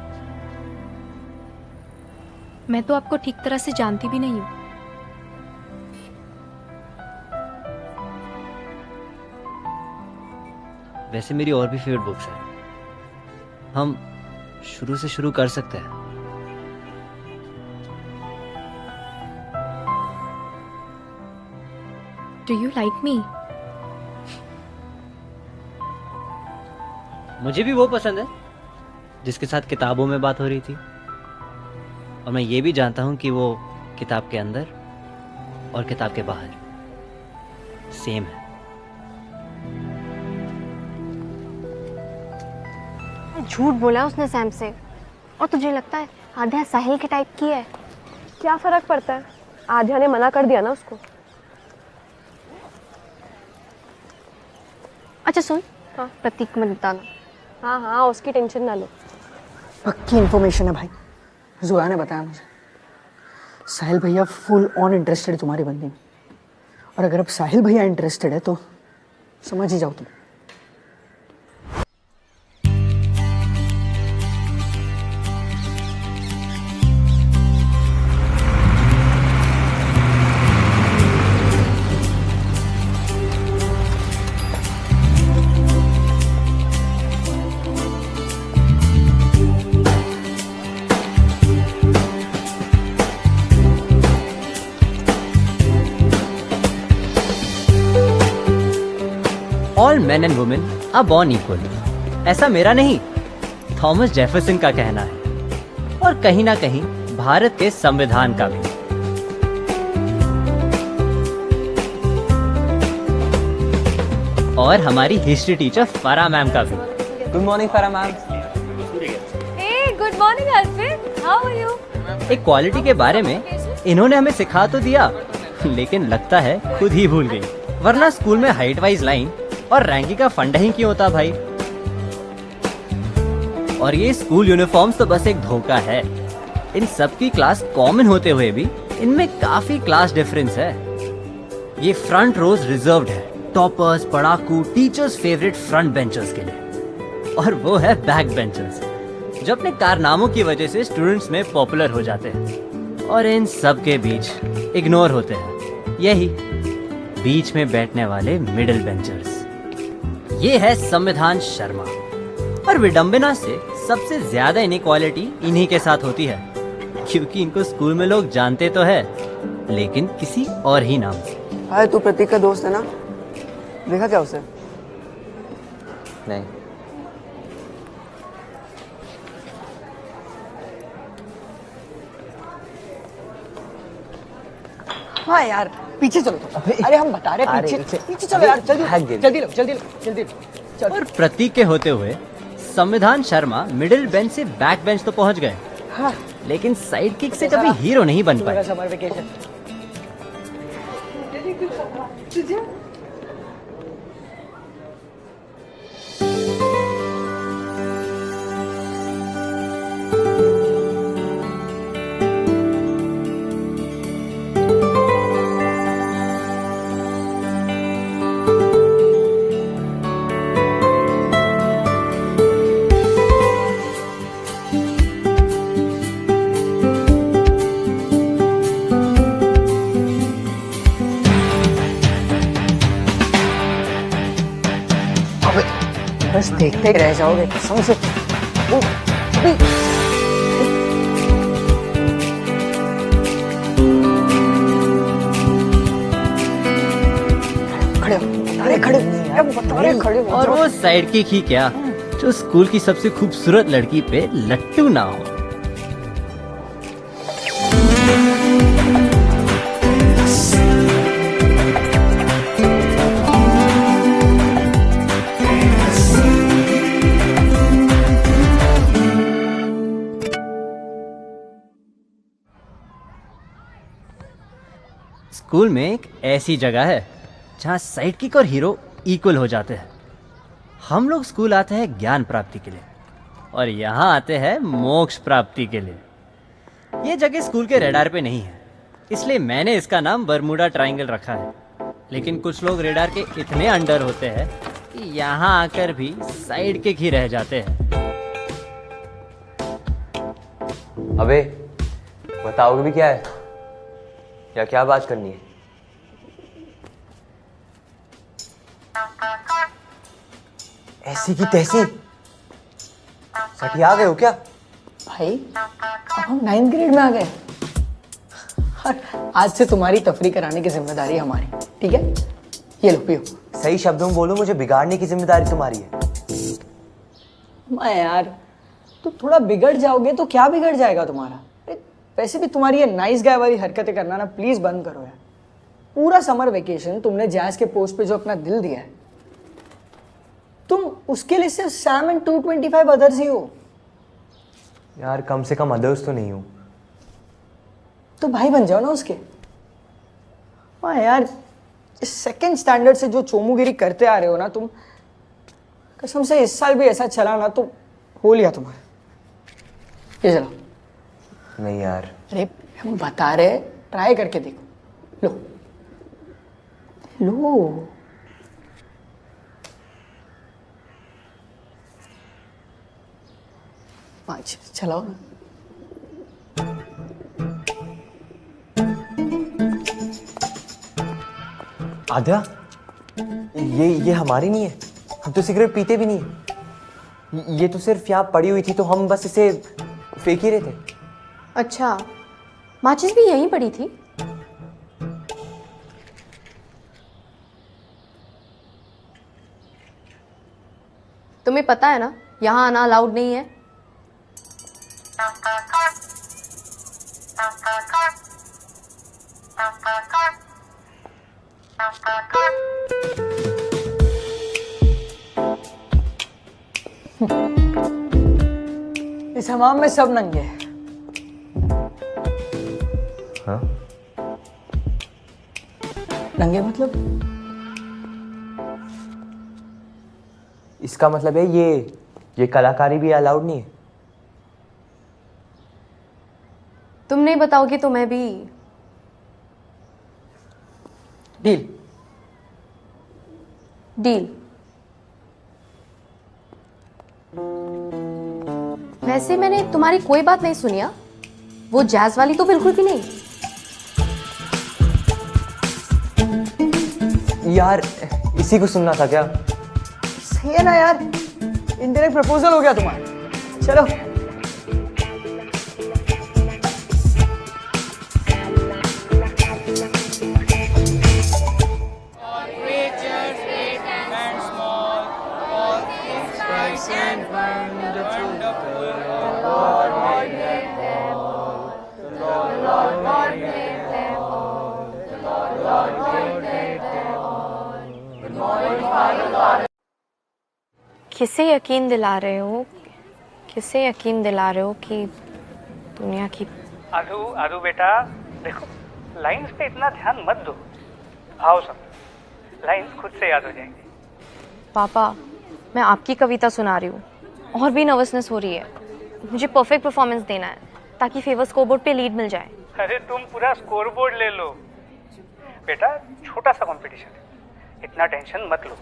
मैं तो आपको ठीक तरह से जानती भी नहीं हूँ। वैसे मेरी और भी फेवरेट बुक्स हैं, हम शुरू से शुरू कर सकते हैं। Do you like me? मुझे भी वो पसंद है जिसके साथ किताबों में बात हो रही थी, और मैं ये भी जानता हूं कि वो किताब के अंदर और किताब के बाहर सेम है। झूठ बोला उसने सैम से, और तुझे लगता है आध्या साहिल के टाइप की है? क्या फर्क पड़ता है, आध्या ने मना कर दिया ना उसको। अच्छा सुन, हाँ प्रतीक मत बताना। हाँ हाँ उसकी टेंशन ना लो। पक्की इन्फॉर्मेशन है भाई, जोया ने बताया मुझे। साहिल भैया फुल ऑन इंटरेस्टेड है तुम्हारी बंदी में, और अगर अब साहिल भैया इंटरेस्टेड है तो समझ ही जाओ तुम। All men and women are born equal। ऐसा मेरा नहीं, थॉमस जेफरसन का कहना है, और कहीं ना कहीं भारत के संविधान का भी। और हमारी हिस्ट्री टीचर फरा मैम का भी। गुड मॉर्निंग फरा ma'am. Hey, good morning, Alfred. How are you? Equality के बारे में इन्होंने हमें सिखा तो दिया, लेकिन लगता है खुद ही भूल गई, वरना स्कूल में हाइट वाइज लाइन और रैंकिंग का फंडा ही क्यों होता भाई। और ये स्कूल यूनिफॉर्म्स तो बस एक धोखा है। इन सब की क्लास कॉमन होते हुए भी इनमें काफी क्लास डिफरेंस है। ये फ्रंट रोज रिजर्व्ड है टॉपर्स, पढ़ाकू, टीचर्स फेवरेट फ्रंट बेंचर्स के लिए, और वो है बैक बेंचर्स जो अपने कारनामों की वजह से स्टूडेंट्स में पॉपुलर हो जाते हैं, और इन सब के बीच इग्नोर होते हैं यही बीच में बैठने वाले मिडिल बेंचर्स। ये है संविधान शर्मा, और विडंबना से सबसे ज्यादा इनइक्वालिटी इन्हीं के साथ होती है, क्योंकि इनको स्कूल में लोग जानते तो है, लेकिन किसी और ही नाम से। हाय, तू प्रतीक का दोस्त है ना? देखा क्या उसे? नहीं। हाँ यार, पीछे चलो तो। अरे हम बता रहे पीछे पीछे चलो यार, जल्दी जल्दी लो जल्दी लो जल्दी लो। और प्रतीक के होते हुए संविधान शर्मा मिडिल बेंच से बैक बेंच तो पहुंच गए, हाँ। लेकिन साइड किक से कभी हीरो नहीं बन पाए। Summer vacation. बस देखते ही रह जाओगे कसम से। खड़े और वो साइड किक ही क्या जो स्कूल की सबसे खूबसूरत लड़की पे लट्टू ना हो। स्कूल में एक ऐसी जगह है जहाँ साइड किक और हीरो इक्वल हो जाते हैं। हम लोग स्कूल आते हैं ज्ञान प्राप्ति के लिए, और यहाँ आते हैं मोक्ष प्राप्ति के लिए। ये जगह स्कूल के रेडार पे नहीं है, इसलिए मैंने इसका नाम बरमूडा ट्रायंगल रखा है। लेकिन कुछ लोग रेडार के इतने अंडर होते हैं कि यहाँ आकर भी साइड किक ही रह जाते हैं। अबे बताओगे भी क्या है या क्या बात करनी है? ऐसी की तैसी सटिया गए हो क्या? भाई अब हम 9th ग्रेड में आ गए और आज से तुम्हारी तफरी कराने की जिम्मेदारी हमारी, ठीक है? ये लो पियो। सही शब्दों में बोलो, मुझे बिगाड़ने की जिम्मेदारी तुम्हारी है। मैं यार तुम थोड़ा बिगड़ जाओगे तो क्या बिगड़ जाएगा तुम्हारा? अरे वैसे भी तुम्हारी ये नाइस गाय वाली हरकतें करना ना प्लीज बंद करो यार। पूरा समर वेकेशन तुमने जैज के पोस्ट पे जो अपना दिल दिया है, तुम उसके लिए सिर्फ सैम एंड 225 अदर्स ही हो यार। कम से कम अदर्स तो नहीं हूं। तो भाई बन जाओ ना उसके। हाँ यार, इस सेकंड स्टैंडर्ड से जो चोमुगिरी करते आ रहे हो ना तुम, कसम से इस साल भी ऐसा चला ना तो हो लिया तुम्हारा। ये चलो। नहीं यार। अरे हम बता रहे, ट्राई करके देखो। लो लो। चलाओ ना। आद्या, ये हमारी नहीं है। हम तो सिगरेट पीते भी नहीं। ये तो सिर्फ यहाँ पड़ी हुई थी तो हम बस इसे फेंक ही रहे थे। अच्छा, माचिस भी यहीं पड़ी थी? तुम्हें पता है ना यहाँ आना अलाउड नहीं है। इस हमाम में सब नंगे हैं। हाँ? नंगे मतलब? इसका मतलब है ये कलाकारी भी अलाउड नहीं है। तुम नहीं बताओगी तो मैं भी। डील। डील। वैसे मैंने तुम्हारी कोई बात नहीं सुनी। वो जैज वाली तो बिल्कुल भी नहीं। यार इसी को सुनना था क्या? सही है ना यार, इनडायरेक्ट प्रपोजल हो गया तुम्हारा। चलो। किसे यकीन दिला रहे हो? किसे यकीन दिला रहे हो कि दुनिया की। आदू आदू बेटा देखो, लाइंस पे इतना ध्यान मत दो, भाव समझो, लाइंस खुद से याद हो जाएंगी। पापा, मैं आपकी कविता सुना रही हूँ और भी नर्वसनेस हो रही है। मुझे परफेक्ट परफॉर्मेंस देना है ताकि फेवर स्कोरबोर्ड पे लीड मिल जाए। अरे तुम पूरा स्कोरबोर्ड ले लो बेटा, छोटा सा कंपटीशन है, इतना टेंशन मत लो।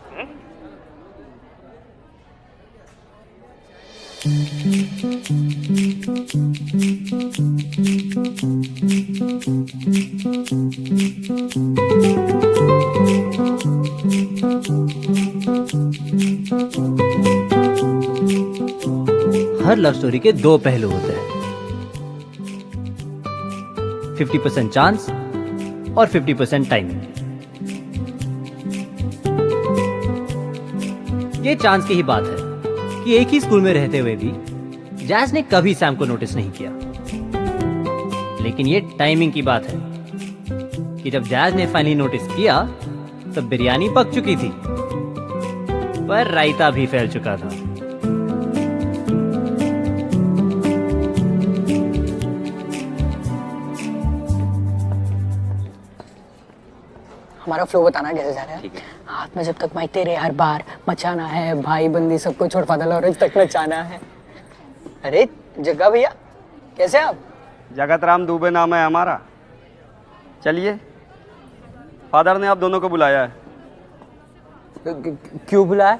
हर लव स्टोरी के दो पहलू होते हैं, 50% चांस और 50% टाइमिंग। ये चांस की ही बात है कि एक ही स्कूल में रहते हुए भी जैज ने कभी सैम को नोटिस नहीं किया। लेकिन ये टाइमिंग की बात है कि जब जैज ने फाइनली नोटिस किया तब बिरयानी पक चुकी थी पर रायता भी फैल चुका था। हमारा फ्लो बताना कैसे जा रहा है? हाथ में जब तक मैं तेरे हर बार मचाना है, भाई बंदी सबको छोड़ फादल और तक नचाना है। अरे जग्गा भैया, कैसे आप? जगत राम दुबे नाम है हमारा। चलिए, फादर ने आप दोनों को बुलाया है। क्यों बुलाया?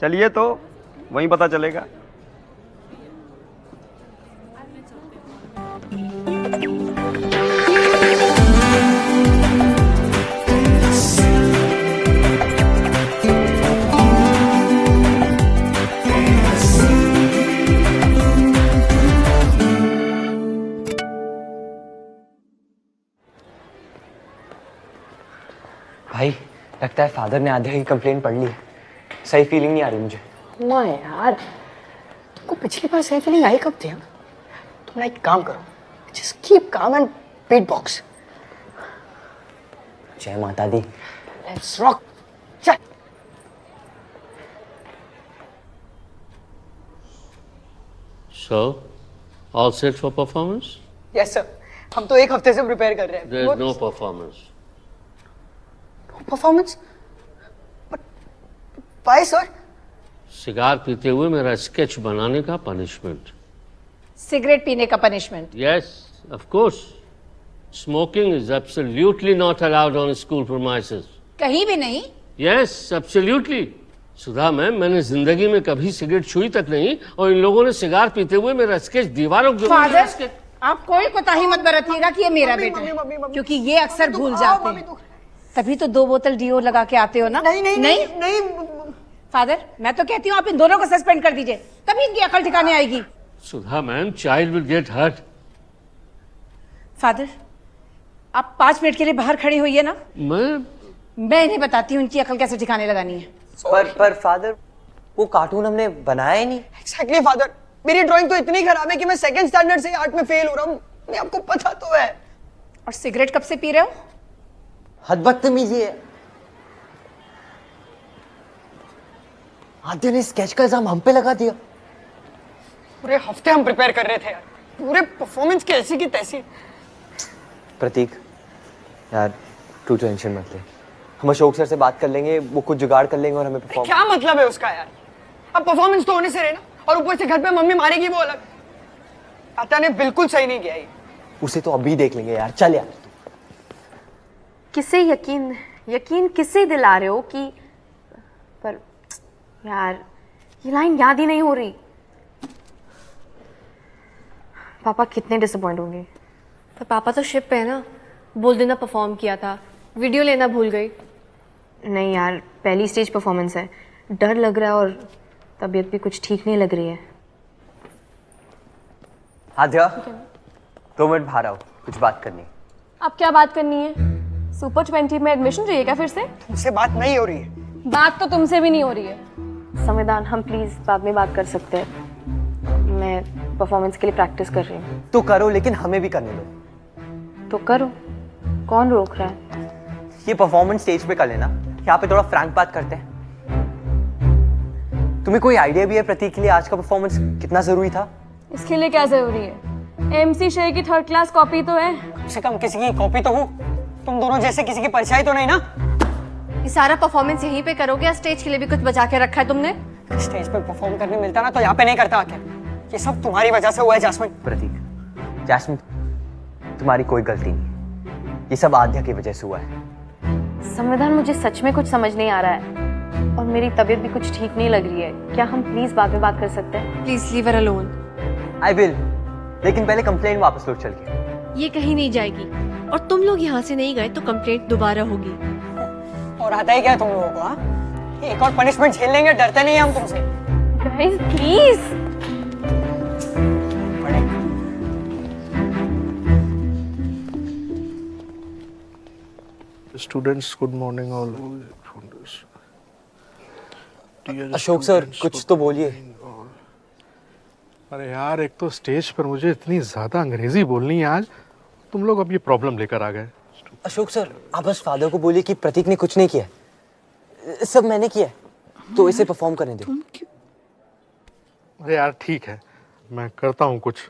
चलिए तो वहीं पता चलेगा। भाई लगता है फादर ने आधे की कंप्लेंट पढ़ ली है। सही फीलिंग नहीं आ रही मुझे। माँ यार, तुमको पिछली बार सही फीलिंग आई कब थी? तुम ना एक काम करो, just keep calm and beat box. जय माता दी। Let's rock. चल। So, all set for performance? Yes sir, हम तो एक हफ्ते से प्रिपेयर कर रहे हैं। There is no performance. Performance? Why sir? Cigar पीते हुए मेरा स्केच बनाने का पनिशमेंट। सिगरेट पीने का punishment? Yes, of course. Smoking is absolutely not allowed on school premises. कहीं भी नहीं? Yes, absolutely. सुधा मैम, मैंने जिंदगी में कभी सिगरेट छुई तक नहीं और इन लोगों ने सिगार पीते हुए मेरा स्केच दीवारों के फादर, आप कोई कोताही मत बरतिएगा कि ये मेरा बेटा है, क्योंकि ये अक्सर भूल जाते हैं। तभी तो 2 बोतल डीओ लगा के आते हो ना? नहीं। फादर, मैं तो कहती हूँ आप इन दोनों को सस्पेंड कर दीजिए, तभी इनकी अकल ठिकाने आएगी। Sudha ma'am, child will get hurt. Father, आप 5 मिनट के लिए बाहर खड़ी हुई है ना? मैं इन्हें बताती हूँ इनकी अकल कैसे ठिकाने लगानी है। पर फादर, वो कार्टून हमने बनाया ही नहीं। एक्जैक्टली फादर, मेरी ड्राइंग तो इतनी खराब है कि मैं सेकंड स्टैंडर्ड से आर्ट में फेल हो रहा हूँ। मैं आपको पता तो है। और सिगरेट कब से पी रहे हो? हद बदतमीजी है। आद्या ने स्केच का इल्जाम हम पे लगा दिया। पूरे हफ्ते हम प्रिपेयर कर रहे थे यार, पूरे परफॉर्मेंस की ऐसी की तैसी। प्रतीक यार, तू टेंशन मत ले, हम अशोक सर से बात कर लेंगे, वो कुछ जुगाड़ कर लेंगे और हमें परफॉर्म। क्या मतलब है उसका यार? अब परफॉर्मेंस तो होने से रहे ना, और ऊपर से घर पे मम्मी मारेगी वो अलग। आत्या ने बिल्कुल सही नहीं किया ये। उसे तो अभी देख लेंगे यार, चल यार। किसे यकीन किसे दिला रहे हो कि, पर यार ये लाइन याद ही नहीं हो रही। पापा कितने डिसअपॉइंट होंगे। पर पापा तो शिप पे है ना, बोल देना परफॉर्म किया था, वीडियो लेना भूल गई। नहीं यार, पहली स्टेज परफॉर्मेंस है, डर लग रहा है और तबीयत भी कुछ ठीक नहीं लग रही है। आद्या, 2 मिनट बाहर आओ, कुछ बात करनी है। अब क्या बात करनी है? सुपर 20 में एडमिशन चाहिए क्या फिर से? तुमसे बात नहीं हो रही है। बात तो तुमसे भी नहीं हो रही है। संविधान, हम प्लीज बाद में बात कर सकते हैं। मैं परफॉर्मेंस के लिए प्रैक्टिस कर रही हूँ। तो करो, लेकिन हमें भी करने दो। तो करो, कौन रोक रहा है? ये परफॉर्मेंस स्टेज पे कर लेना, यहाँ पे थोड़ा फ्रैंक बात करते हैं। तुम्हें कोई आइडिया भी है प्रतीक के लिए आज का परफॉर्मेंस कितना जरूरी था? इसके लिए क्या जरूरी है? MC शेर की 3rd क्लास कॉपी तो है। कम से कम किसी की कॉपी तो हो। तुम दोनों जैसे किसी की परछाई तो नहीं ना? ये सारा परफॉर्मेंस यहीं पे करोगे या स्टेज के लिए भी कुछ बचा के रखा है तुमने? स्टेज पे परफॉर्म करने मिलता ना तो यहाँ पे नहीं करता आके। ये सब तुम्हारी वजह से हुआ है जैस्मिन। प्रतीक, जैस्मिन, तुम्हारी कोई गलती नहीं, ये सब आद्या की वजह से हुआ है। संविधान, मुझे सच में कुछ समझ नहीं आ रहा है और मेरी तबीयत भी कुछ ठीक नहीं लग रही है। क्या हम प्लीज बाद में बात कर सकते हैं? Please leave her alone. I will, लेकिन पहले कंप्लेंट वापस लो चल के। ये कहीं नहीं जाएगी और तुम लोग यहाँ से नहीं गए तो कंप्लेंट दोबारा होगी। और आता है क्या तुम लोगों को? हाँ, एक और पनिशमेंट झेल लेंगे, डरते नहीं हम तुमसे। Guys please. Students, good morning all. Ashok sir, कुछ तो बोलिए। अरे यार, एक तो स्टेज पर मुझे इतनी ज्यादा अंग्रेजी बोलनी है आज, तुम लोग अब ये प्रॉब्लम लेकर आ गए। अशोक सर, आप बस फादर को बोलिए कि प्रतीक ने कुछ नहीं किया, सब मैंने किया, तो इसे परफॉर्म करने दो। अरे यार ठीक है, मैं करता हूँ कुछ,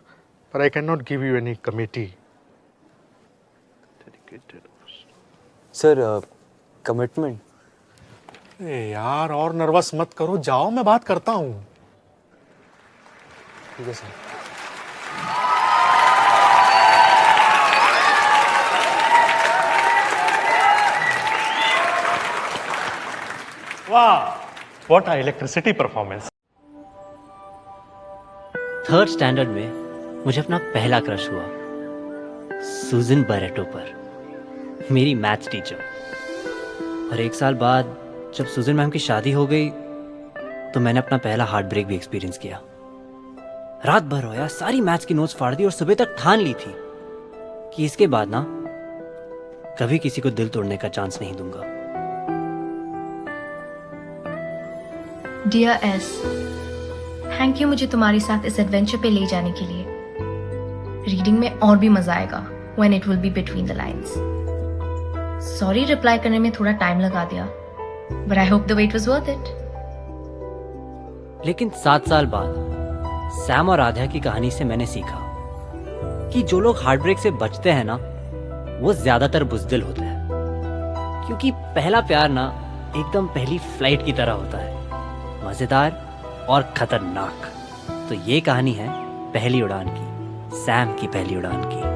पर I can not give you any committee. Sir, commitment. यार और नर्वस मत करो, जाओ मैं बात करता हूँ। ठीक है सर। वाह, what a electricity performance. 3rd standard में मुझे अपना पहला क्रश हुआ, सुजन बरेटो पर, मेरी मैथ्स टीचर। और 1 साल बाद जब सुजन मैम की शादी हो गई तो मैंने अपना पहला हार्ट ब्रेक भी एक्सपीरियंस किया। रात भर रोया, सारी मैथ्स की नोट्स फाड़ दी और सुबह तक ठान ली थी कि इसके बाद ना कभी किसी को दिल तोड़ने का चांस नहीं दूंगा। डियर एस, थैंक यू मुझे तुम्हारे साथ इस एडवेंचर पे ले जाने के लिए। रीडिंग में और भी मजा आएगा when it will be between the lines. Sorry reply करने में थोड़ा टाइम लगा दिया, but I hope the wait was worth it. लेकिन 7 साल बाद सैम और राधा की कहानी से मैंने सीखा कि जो लोग हार्ट ब्रेक से बचते हैं ना, वो ज्यादातर बुज़दिल होते हैं, क्योंकि पहला प्यार ना एकदम पहली फ्लाइट की तरह होता है, मजेदार और खतरनाक। तो ये कहानी है पहली उड़ान की, सैम की पहली उड़ान की।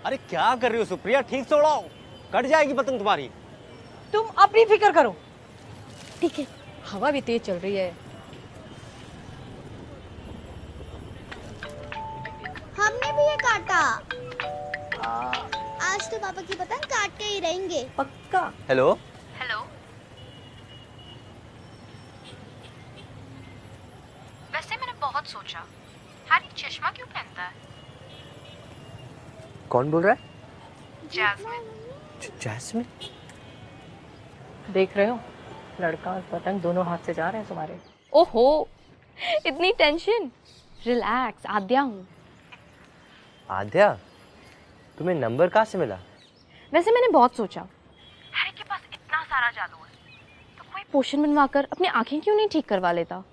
अरे क्या कर रही हो सुप्रिया, ठीक से उड़ाओ, कट जाएगी पतंग तुम्हारी। तुम अपनी फिक्र करो, ठीक है? हवा भी तेज चल रही है। हमने भी ये काटा। आज तो पापा की पतंग काट के ही रहेंगे। पक्का। हेलो हेलो, वैसे मैंने बहुत सोचा, हैरी चश्मा क्यों पहनता है? कौन बोल रहा है? जैस्मिन। जैस्मिन? देख रहे हो, लड़का और पतंग दोनों हाथ से जा रहे हैं तुम्हारे। ओहो, इतनी टेंशन। रिलैक्स, आद्या हूँ। आद्या, तुम्हें नंबर कहाँ से मिला? वैसे मैंने बहुत सोचा, हैरी के पास इतना सारा जादू है, तो कोई पोशन बनवाकर अपनी आंखें क्यों नहीं ठीक करवा लेता?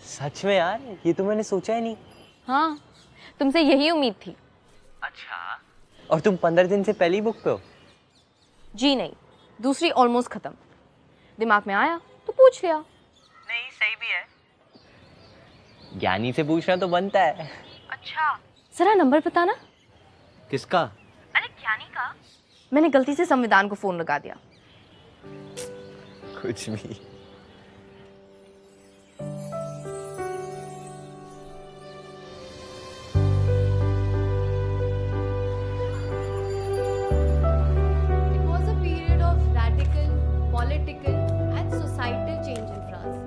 सच में यार, ये तो मैंने सोचा ही नहीं। हाँ, तुमसे यही उम्मीद थी। अच्छा, और तुम 15 दिन से पहले ही बुक पे हो? जी नहीं, दूसरी ऑलमोस्ट खत्म। दिमाग में आया तो पूछ लिया। नहीं, सही भी है। ज्ञानी से पूछना तो बनता है। अच्छा, जरा नंबर बताना। किसका? अरे ज्ञानी का। मैंने गलती से संविधान को फोन लगा दिया। कुछ भी। It was a period of radical political and societal change in France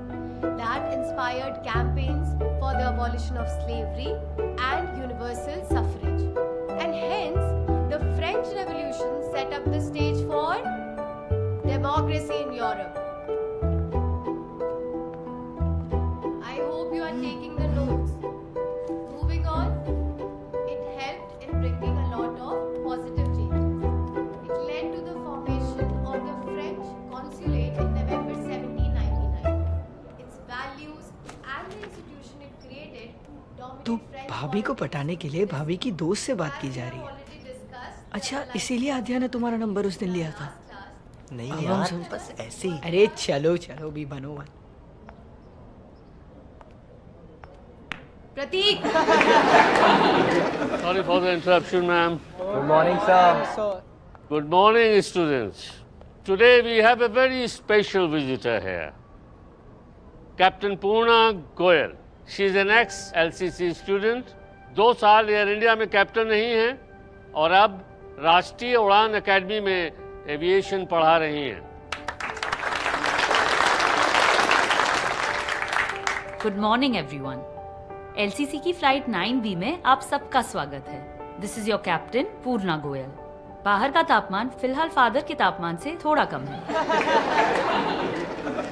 that inspired campaigns for the abolition of slavery and universal suffrage. And hence, the French Revolution set up the stage for democracy in Europe. I hope you are taking the notes. Moving on, it helped in bringing a lot of positive changes. It led to the formation of the French consulate in November 1799. Its values and the institution it created तो dominate French भाभी को पटाने के लिए भाभी की दोस्त से बात की जा रही है। अच्छा, इसीलिए आद्या ने तुम्हारा नंबर उस दिन लिया था? नहीं यार, बस ऐसे ही। अरे चलो चलो भी बनो मत। Pratik! Sorry for the interruption, ma'am. Good morning, sir. Good morning, students. Today we have a very special visitor here. Captain Poorna Goyal. She is an ex-LCC student. 2 साल एयर इंडिया में कैप्टन नहीं है और अब राष्ट्रीय उड़ान academy में aviation पढ़ा रही हैं। Good morning everyone. एलसीसी की फ्लाइट 9B में आप सबका स्वागत है। दिस इज योर कैप्टन पूर्णा गोयल। बाहर का तापमान फिलहाल फादर के तापमान से थोड़ा कम है।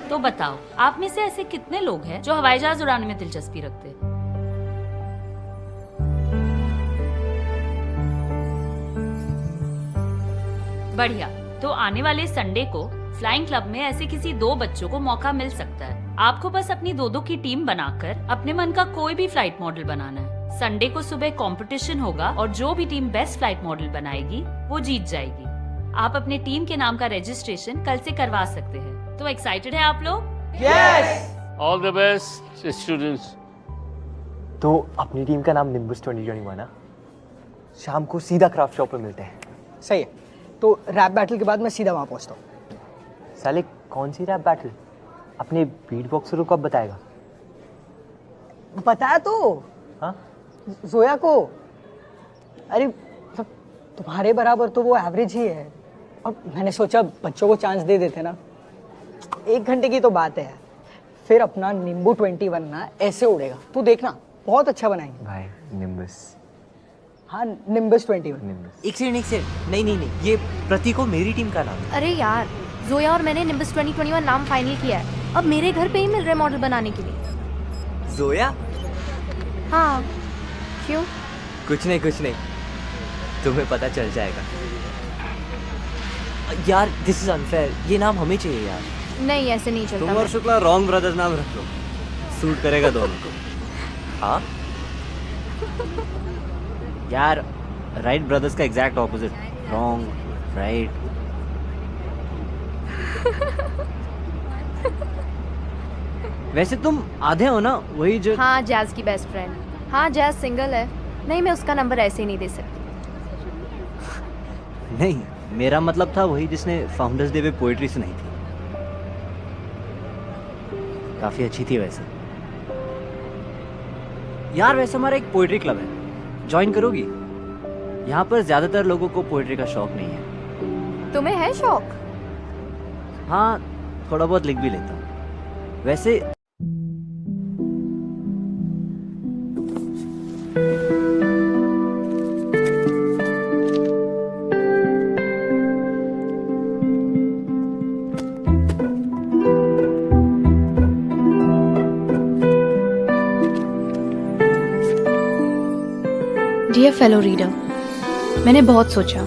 तो बताओ, आप में से ऐसे कितने लोग हैं जो हवाई जहाज उड़ाने में दिलचस्पी रखते हैं? बढ़िया। तो आने वाले संडे को फ्लाइंग क्लब में ऐसे किसी 2 बच्चों को मौका मिल सकता है। आपको बस अपनी 2-2 की टीम बनाकर अपने मन का कोई भी फ्लाइट मॉडल बनाना है। संडे को सुबह कंपटीशन होगा और जो भी टीम बेस्ट फ्लाइट मॉडल बनाएगी वो जीत जाएगी। आप अपने टीम के नाम का रजिस्ट्रेशन कल से करवा सकते हैं। तो एक्साइटेड है आप लोग? Yes. All the best students. तो अपनी टीम का नाम निम्बस 2021 है। शाम को सीधा क्राफ्ट शॉप पे मिलते हैं। सही है। तो रैप बैटल के बाद मैं सीधा वहाँ पहुँचता हूँ। साले कौन सी रैप बैटल? अपने बीट बॉक्सरों को अब बताएगा? बताया तो। हाँ? जोया को। अरे तुम्हारे बराबर तो वो एवरेज ही है, और मैंने सोचा बच्चों को चांस दे देते ना। 1 घंटे की तो बात है यार, फिर अपना नींबू 21 ना ऐसे उड़ेगा, तू देखना बहुत अच्छा बनाएंगे भाई निम्बस। हाँ निम्बस 21। एक सेकंड नहीं, ये प्रतीक को मेरी टीम का नाम है। अरे यार, जोया और मैंने निम्बस 2021 नाम फाइनल किया है। अब मेरे घर पे ही मिल रहे मॉडल बनाने के लिए। जोया? हाँ, क्यों? कुछ नहीं, तुम्हें पता चल जाएगा। यार दिस इज अनफेयर, ये नाम हमें चाहिए यार। नहीं, ऐसे नहीं चलता। तुम और शुक्ला रॉन्ग ब्रदर्स नाम रख लो, सूट करेगा दोनों को। हाँ यार राइट ब्रदर्स का एग्जैक्ट ऑपोजिट, रॉन्ग राइट। वैसे तुम आधे हो ना, वही जो। हाँ, जैज की बेस्ट फ्रेंड। हाँ, जैज सिंगल है। नहीं, मैं उसका नंबर ऐसे ही नहीं दे सकती। नहीं, मेरा मतलब था वही जिसने फाउंडर्स डे पे पोएट्री सुनाई थी। काफी अच्छी थी वैसे। यार वैसे हमारा एक पोएट्री क्लब है, ज्वाइन करोगी? यहाँ पर ज्यादातर लोगों को पोएट्री का शौक नहीं है। तुम्हें है शौक? हाँ, थोड़ा बहुत लिख भी लेता हूँ वैसे। डियर फेलो रीडर, मैंने बहुत सोचा,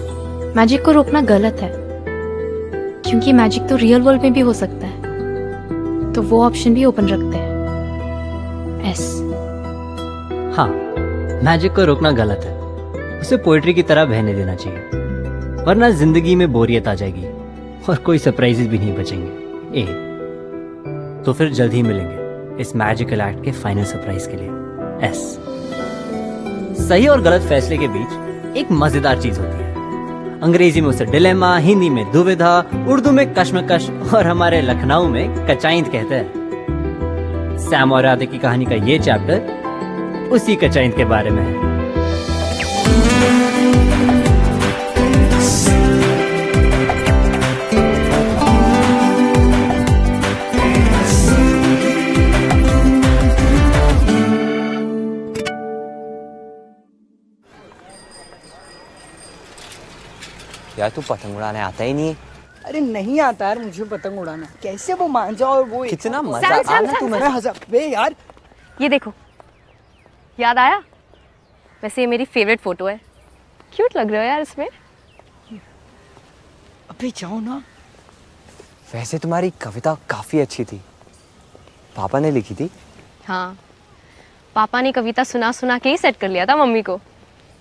मैजिक को रोकना गलत है, क्योंकि मैजिक तो रियल वर्ल्ड में भी हो सकता है। तो वो ऑप्शन भी ओपन रखते हैं, एस। हाँ, मैजिक को रोकना गलत है, उसे पोएट्री की तरह बहने देना चाहिए, वरना जिंदगी में बोरियत आ जाएगी और कोई सरप्राइजेस भी नहीं बचेंगे। ए, तो फिर जल्द ही मिलेंगे इस मैजिकल एक्ट के फाइनल सरप्राइज के लिए। एस। सही और गलत फैसले के बीच एक मजेदार चीज होती है। अंग्रेजी में उसे डिलेमा, हिंदी में दुविधा, उर्दू में कश्मकश और हमारे लखनऊ में कचाइंत कहते हैं। सैम और राधे की कहानी का ये चैप्टर उसी कचाइंत के बारे में है। यार तू पतंग उड़ाने आता ही नहीं है। अरे नहीं आता यार मुझे पतंग उड़ाना, कैसे वो मान जाओ और वो कितना मजा आना तू। मैं हंसा बे यार। ये देखो, याद आया? वैसे ये मेरी फेवरेट फोटो है। क्यूट लग रहे हो यार इसमें। अबे जाओ ना। वैसे तुम्हारी कविता काफी अच्छी थी, पापा ने लिखी थी? हाँ, पापा ने कविता सुना सुना के ही सेट कर लिया था मम्मी को।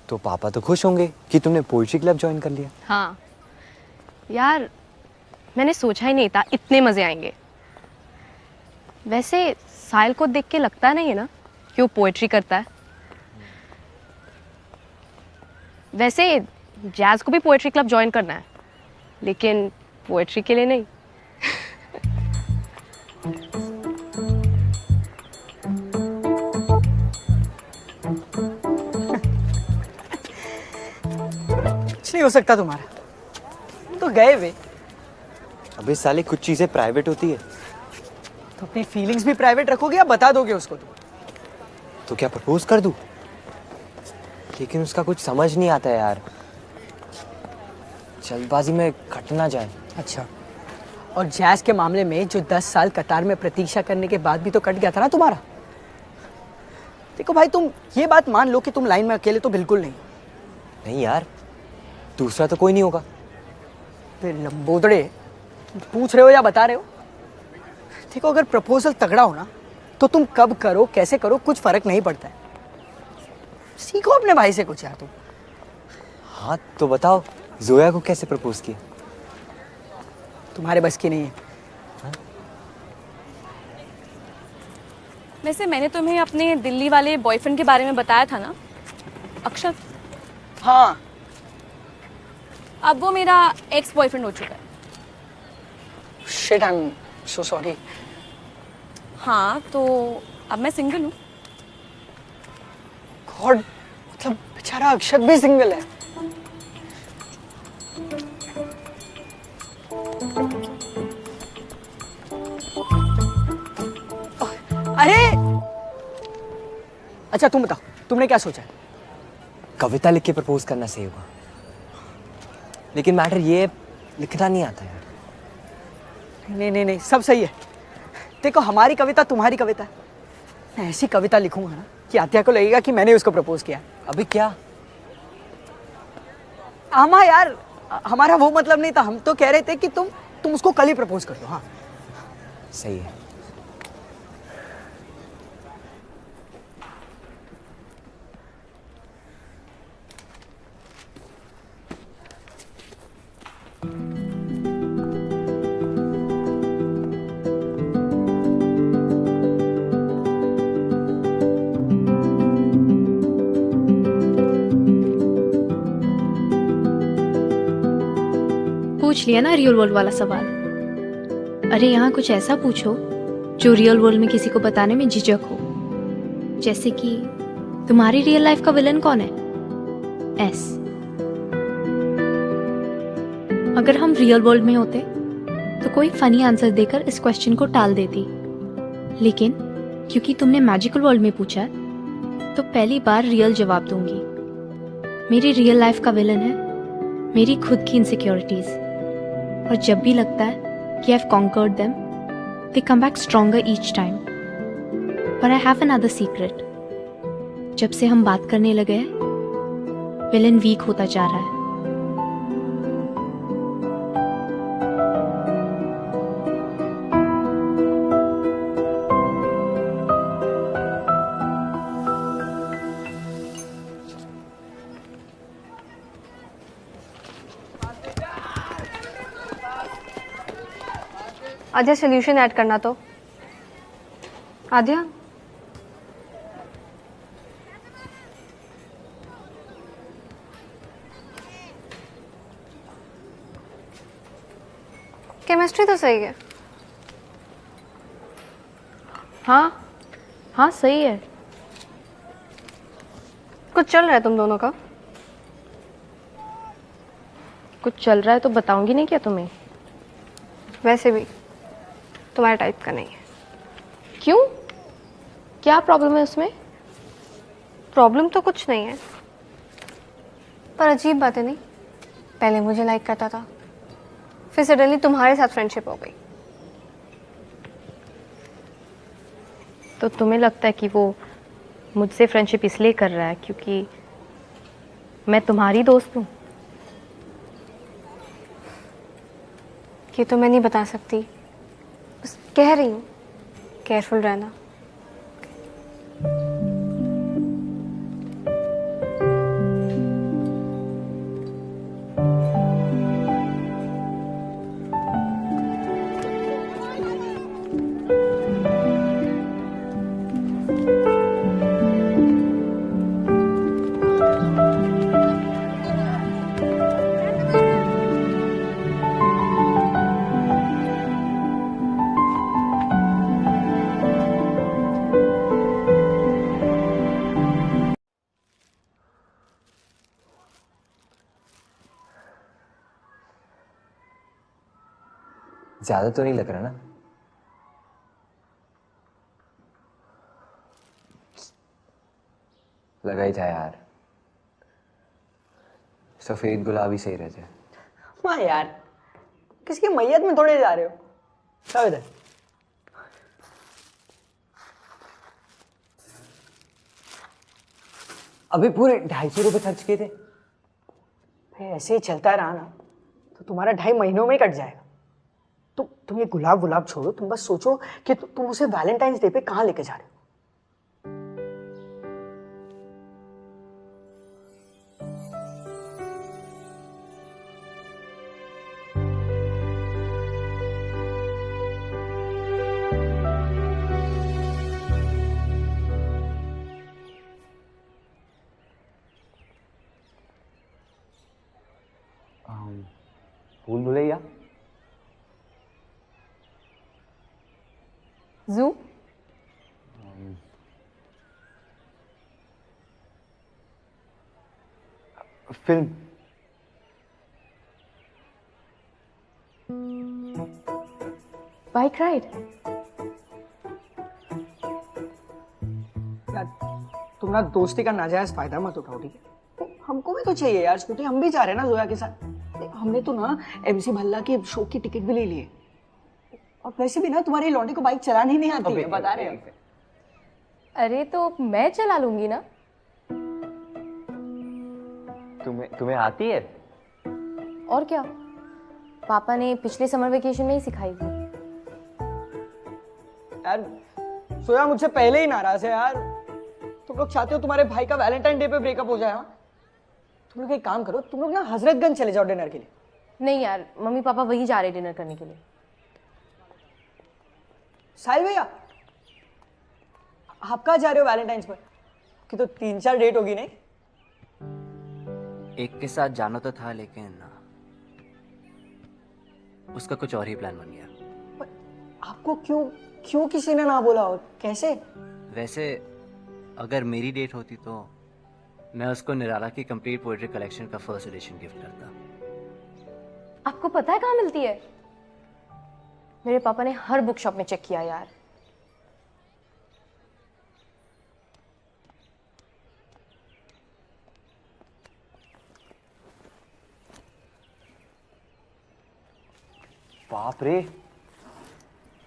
तो पापा तो खुश होंगे कि तुमने पोएट्री क्लब ज्वाइन कर लिया। हाँ यार, मैंने सोचा ही नहीं था इतने मजे आएंगे। वैसे साहिल को देख के लगता नहीं है ना कि वो पोएट्री करता है। वैसे जैज को भी पोएट्री क्लब ज्वाइन करना है, लेकिन पोएट्री के लिए नहीं। कुछ नहीं हो सकता तुम्हारा, तो गए वे। अबे साले कुछ चीजें प्राइवेट होती है। तो अपनी फीलिंग्स भी प्राइवेट रखोगे या बता दोगे उसको? तो क्या प्रपोज कर दूं? लेकिन उसका कुछ समझ नहीं आता है यार, जल्दबाजी में कट ना जाए। अच्छा, और जैज के मामले में जो 10 साल कतार में प्रतीक्षा करने के बाद भी तो कट गया था ना तुम्हारा। देखो भाई, तुम ये बात मान लो कि तुम लाइन में अकेले तो बिल्कुल नहीं। नहीं यार, दूसरा तो कोई नहीं होगा। फिर लंबोदड़े, पूछ रहे हो या बता रहे हो? देखो, अगर प्रपोजल तगड़ा हो ना तो तुम कब करो कैसे करो कुछ फर्क नहीं पड़ता है। सीखो अपने भाई से कुछ यार तुम। हाँ तो बताओ, जोया को कैसे प्रपोज किया? तुम्हारे बस की नहीं है। वैसे मैंने तुम्हें अपने दिल्ली वाले बॉयफ्रेंड के बारे में बताया था ना, अक्षत। हाँ, अब वो मेरा एक्स बॉयफ्रेंड हो चुका है। Shit, I am so sorry. हाँ, तो अब मैं सिंगल हूँ। गॉड, मतलब बेचारा अक्षत भी सिंगल है। अरे अच्छा तुम बताओ, तुमने क्या सोचा है? कविता लिख के प्रपोज करना सही होगा, लेकिन मैटर ये है, लिखना नहीं आता यार। नहीं नहीं नहीं, सब सही है। देखो हमारी कविता तुम्हारी कविता है। मैं ऐसी कविता लिखूंगा ना कि आत्या को लगेगा कि मैंने उसको प्रपोज किया। अभी क्या? आमा यार, हमारा वो मतलब नहीं था। हम तो कह रहे थे कि तुम उसको कल ही प्रपोज कर दो। हाँ सही है। पूछ लिया ना रियल वर्ल्ड वाला सवाल। अरे यहाँ कुछ ऐसा पूछो जो रियल वर्ल्ड में किसी को बताने में झिझक हो। जैसे कि तुम्हारी रियल लाइफ का विलन कौन है? एस। अगर हम रियल वर्ल्ड में होते तो कोई फनी आंसर देकर इस क्वेश्चन को टाल देती, लेकिन क्योंकि तुमने मैजिकल वर्ल्ड में पूछा है तो पहली बार रियल जवाब दूंगी। मेरी रियल लाइफ का विलन है मेरी खुद की इनसिक्योरिटीज, और जब भी लगता है कि I've conquered them, they come back stronger each time. But I have another secret. जब से हम बात करने लगे हैं, विलन वीक होता जा रहा है। आद्या सोल्यूशन ऐड करना तो। आद्या केमिस्ट्री तो सही है। हाँ हाँ सही है। कुछ चल रहा है तुम दोनों का? कुछ चल रहा है तो बताऊंगी नहीं क्या तुम्हें? वैसे भी तुम्हारे टाइप का नहीं है। क्यों? क्या प्रॉब्लम है उसमें? प्रॉब्लम तो कुछ नहीं है, पर अजीब बात है नहीं। पहले मुझे लाइक करता था, फिर सडनली तुम्हारे साथ फ्रेंडशिप हो गई। तो तुम्हें लगता है कि वो मुझसे फ्रेंडशिप इसलिए कर रहा है क्योंकि मैं तुम्हारी दोस्त हूँ? ये तो मैं नहीं बता सकती, बस कह रही हूँ केयरफुल रहना। ज्यादा तो नहीं लग रहा ना? लगा ही था यार, सफेद गुलाबी सही रहते हैं। वाह यार, किसकी मैयत में थोड़े जा रहे हो? क्या इधर? अभी पूरे 250 रुपए खर्च किए थे। भाई ऐसे ही चलता रहा ना तो तुम्हारा 2.5 महीनों में ही कट जाएगा। तुम ये गुलाब गुलाब छोड़ो, तुम बस सोचो कि तुम उसे वैलेंटाइंस डे पे कहाँ लेके जा रहे हो। भूल भुलैया, जू, फिल्म, बाइक राइड, तुम ना दोस्ती का नाजायज फायदा मत उठाओ, ठीक है? हमको भी तो चाहिए यार स्कूटी, हम भी जा रहे हैं ना जोया के साथ। हमने तो ना MC भल्ला के शो की टिकट भी ले लिए, और वैसे भी ना तुम्हारी लौंडे को बाइक चलानी नहीं आती है, बता रहे हैं। अरे तो मैं चला लूंगी ना। तुम्हें आती है? और क्या, पापा ने पिछले समर वेकेशन में ही सिखाई थी। यार सोया मुझसे पहले ही नाराज है यार। तुम लोग चाहते हो तुम्हारे भाई का वैलेंटाइन डे पे ब्रेकअप हो जाए? हाँ, तुम लोग एक काम करो, तुम लोग ना हजरतगंज चले जाओ डिनर के लिए। नहीं यार, मम्मी पापा वही जा रहे डिनर करने के लिए। साहिल भैया, आप कहाँ जा रहे हो वैलेंटाइंस पर? कि तो 3-4 डेट होगी नहीं? एक के साथ जाना तो था, लेकिन उसका कुछ और ही प्लान बन गया। आपको क्यों किसी ने ना बोला? और कैसे? वैसे अगर मेरी डेट होती तो मैं उसको निराला की कंप्लीट पोएट्री कलेक्शन का फर्स्ट एडिशन गिफ्ट करता। आपको पता है कहाँ मिलती है? मेरे पापा ने हर बुक शॉप में चेक किया यार। बाप रे,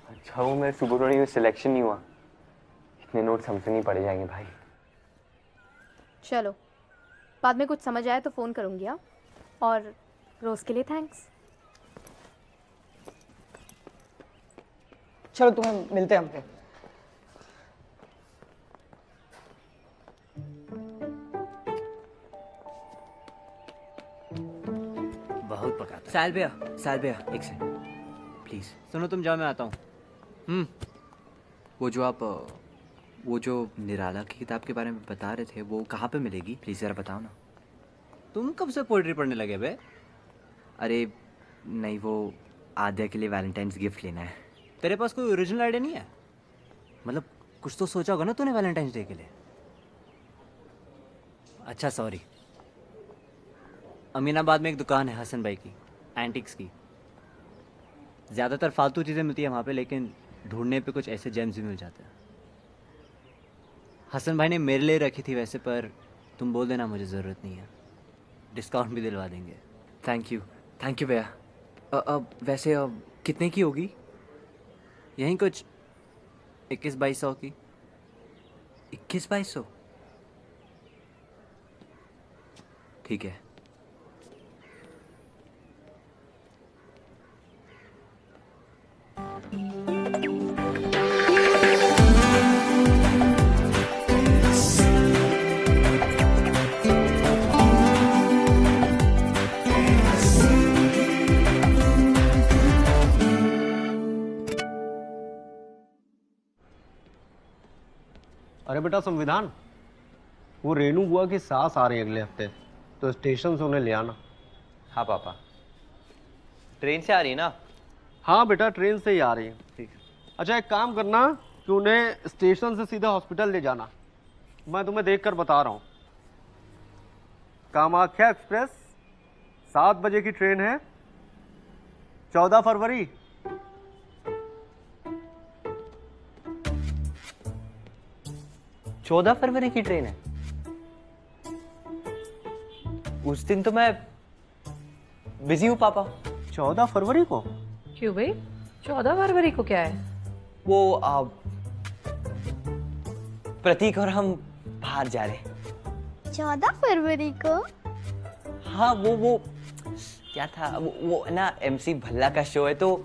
अच्छा वो मेरे सुबह में सिलेक्शन नहीं हुआ। इतने नोट्स हमसे नहीं पढ़े जाएंगे भाई। चलो, बाद में कुछ समझ आया तो फ़ोन करूँगी। हाँ, और रोज़ के लिए थैंक्स। चलो तुम्हें मिलते हैं हम पे। बहुत पका था। साहिल भैया एक सेकंड प्लीज सुनो, तुम जाओ, मैं आता हूँ। वो जो निराला की किताब के बारे में बता रहे थे, वो कहाँ पे मिलेगी? प्लीज जरा बताओ ना। तुम कब से पोएट्री पढ़ने लगे बे? अरे नहीं, वो आद्या के लिए वैलेंटाइंस गिफ्ट लेना है। तेरे पास कोई ओरिजिनल आइडिया नहीं है? मतलब कुछ तो सोचा होगा ना तूने वैलेंटाइंस डे के लिए। अच्छा सॉरी, अमीनाबाद में एक दुकान है हसन भाई की, एंटिक्स की। ज़्यादातर फालतू चीज़ें मिलती है वहाँ पे, लेकिन ढूंढने पे कुछ ऐसे जेम्स भी मिल जाते हैं। हसन भाई ने मेरे लिए रखी थी वैसे, पर तुम बोल देना मुझे ज़रूरत नहीं है, डिस्काउंट भी दिलवा देंगे। थैंक यू भैया। अब वैसे कितने की होगी? यहीं कुछ 21-2200 की। 21-2200? ठीक है। अरे बेटा संविधान, वो रेनू बुआ की सास आ रही है अगले हफ्ते, तो स्टेशन से उन्हें ले आना। हाँ पापा। ट्रेन से आ रही है ना? हाँ बेटा, ट्रेन से ही आ रही है। ठीक है। अच्छा एक काम करना कि उन्हें स्टेशन से सीधा हॉस्पिटल ले जाना। मैं तुम्हें देखकर बता रहा हूँ। कामाख्या एक्सप्रेस 7 बजे की ट्रेन है, 14 फरवरी। 14 फरवरी की ट्रेन है? उस दिन तो मैं बिजी हूँ पापा। 14 फरवरी को? क्यों भाई, 14 फरवरी को क्या है? वो प्रतीक और हम बाहर जा रहे हैं। 14 फरवरी को? हाँ वो क्या था, वो ना MC भल्ला का शो है, तो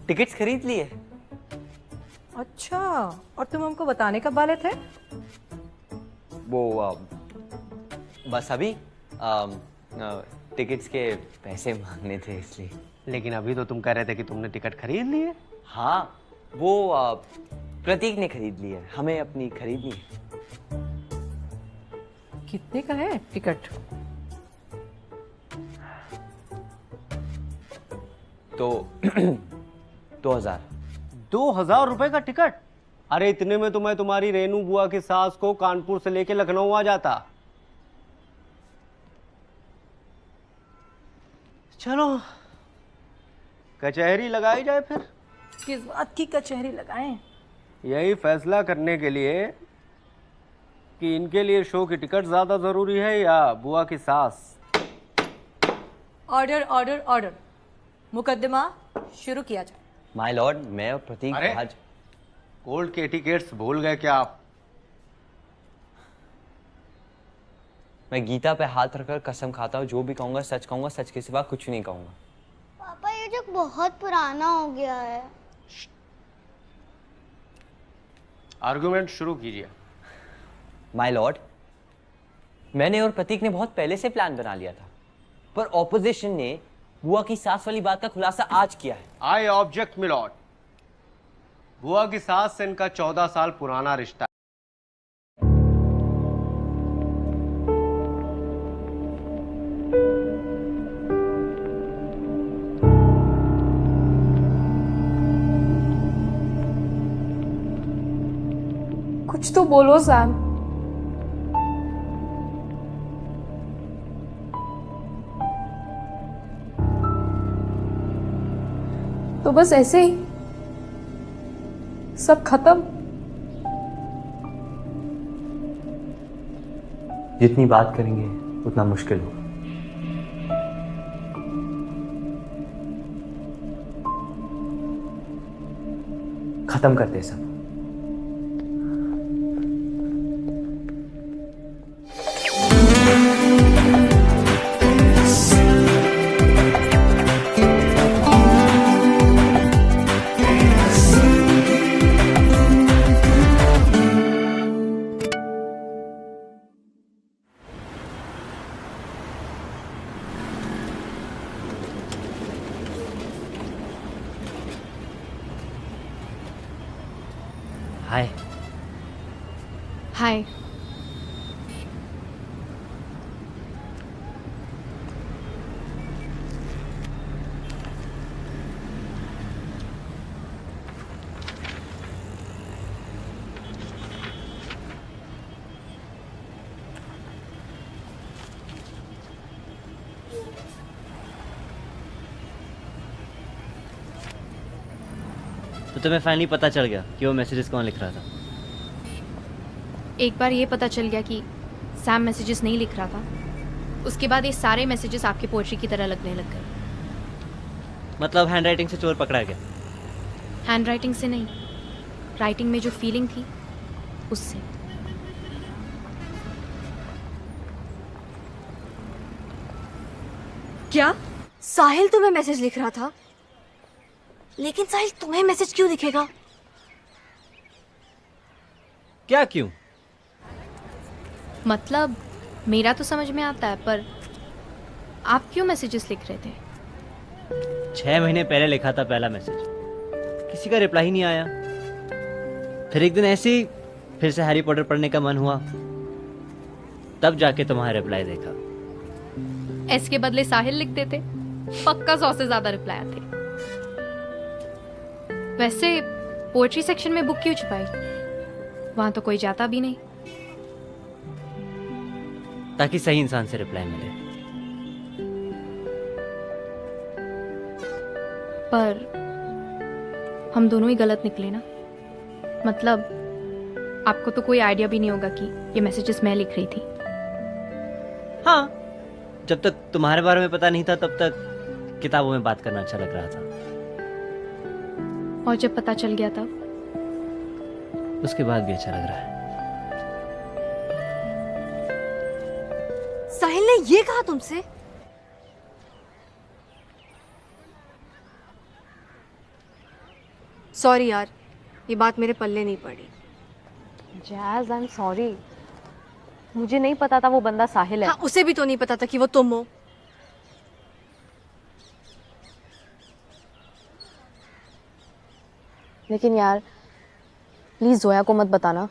टिकट्स खरीद लिए। अच्छा, और तुम हमको बताने कब वाले थे? वो बस अभी टिकट्स के पैसे मांगने थे इसलिए। लेकिन अभी तो तुम कह रहे थे कि तुमने टिकट खरीद ली है। हाँ, वो प्रतीक ने खरीद ली है, हमें अपनी खरीदनी है। कितने का है टिकट? तो 2000। 2000 रुपए का टिकट? अरे इतने में तो मैं तुम्हारी रेनू बुआ की सास को कानपुर से लेके लखनऊ आ जाता। चलो कचहरी लगाई जाए फिर। किस बात की कचहरी लगाएं? यही फैसला करने के लिए कि इनके लिए शो की टिकट ज़्यादा ज़रूरी है या बुआ की सास? ऑर्डर ऑर्डर ऑर्डर, मुकदमा शुरू किया जाए। माय लॉर्ड, मैं और प्रतीक अरे आज कोर्ट के एटिकेट्स भूल गए क्या आप? मैं गीता पे हाथ रखकर कसम खाता हूँ, जो भी कहूँगा, सच के सिवा कुछ नहीं कहूँगा। पापा ये जोक बहुत पुराना हो गया है। आर्गुमेंट शुरू कीजिए। माय लॉर्ड, मैंने और प्रतीक ने बहुत पहले से प्लान बना लिया था, पर ऑपोजिशन ने बुआ की सास वाली बात का खुलासा आज किया है। I object milord. बुआ की सास से इनका 14 साल पुराना रिश्ता है। कुछ तो बोलो सैम। तो बस ऐसे ही सब खत्म। जितनी बात करेंगे उतना मुश्किल होगा। खत्म करते हैं सब। हाय। हाय। तो तुम्हें फाइनली पता चल गया कि वो मैसेजेस कौन लिख रहा था? एक बार ये पता चल गया कि सैम मैसेजेस नहीं लिख रहा था, उसके बाद ये सारे मैसेजेस आपकी पोएट्री की तरह लगने लग गए। मतलब हैंडराइटिंग से चोर पकड़ा गया? हैंडराइटिंग से नहीं, राइटिंग में जो फीलिंग थी उससे। क्या साहिल तुम्हें मैसेज लिख रहा था? लेकिन साहिल तुम्हें मैसेज क्यों लिखेगा? क्या क्यों? मतलब मेरा तो समझ में आता है, पर आप क्यों मैसेजेस लिख रहे थे? 6 महीने पहले लिखा था पहला मैसेज, किसी का रिप्लाई ही नहीं आया। फिर एक दिन ऐसे ही फिर से हैरी पॉटर पढ़ने का मन हुआ, तब जाके तुम्हारा रिप्लाई देखा। एस के बदले साहिल लिख देते, पक्का 100 से ज्यादा रिप्लाई आते। वैसे पोएट्री सेक्शन में बुक क्यों छुपाई? वहां तो कोई जाता भी नहीं। ताकि सही इंसान से रिप्लाई मिले। पर हम दोनों ही गलत निकले ना। मतलब आपको तो कोई आइडिया भी नहीं होगा कि ये मैसेजेस मैं लिख रही थी। हाँ, जब तक तुम्हारे बारे में पता नहीं था तब तक किताबों में बात करना अच्छा लग रहा था, और जब पता चल गया तब? उसके बाद भी अच्छा लग रहा है। साहिल ने ये कहा तुमसे? सॉरी यार, ये बात मेरे पल्ले नहीं पड़ी। जैज़, आई एम सॉरी, मुझे नहीं पता था वो बंदा साहिल है। हाँ, उसे भी तो नहीं पता था कि वो तुम हो। लेकिन यार प्लीज जोया को मत बताना,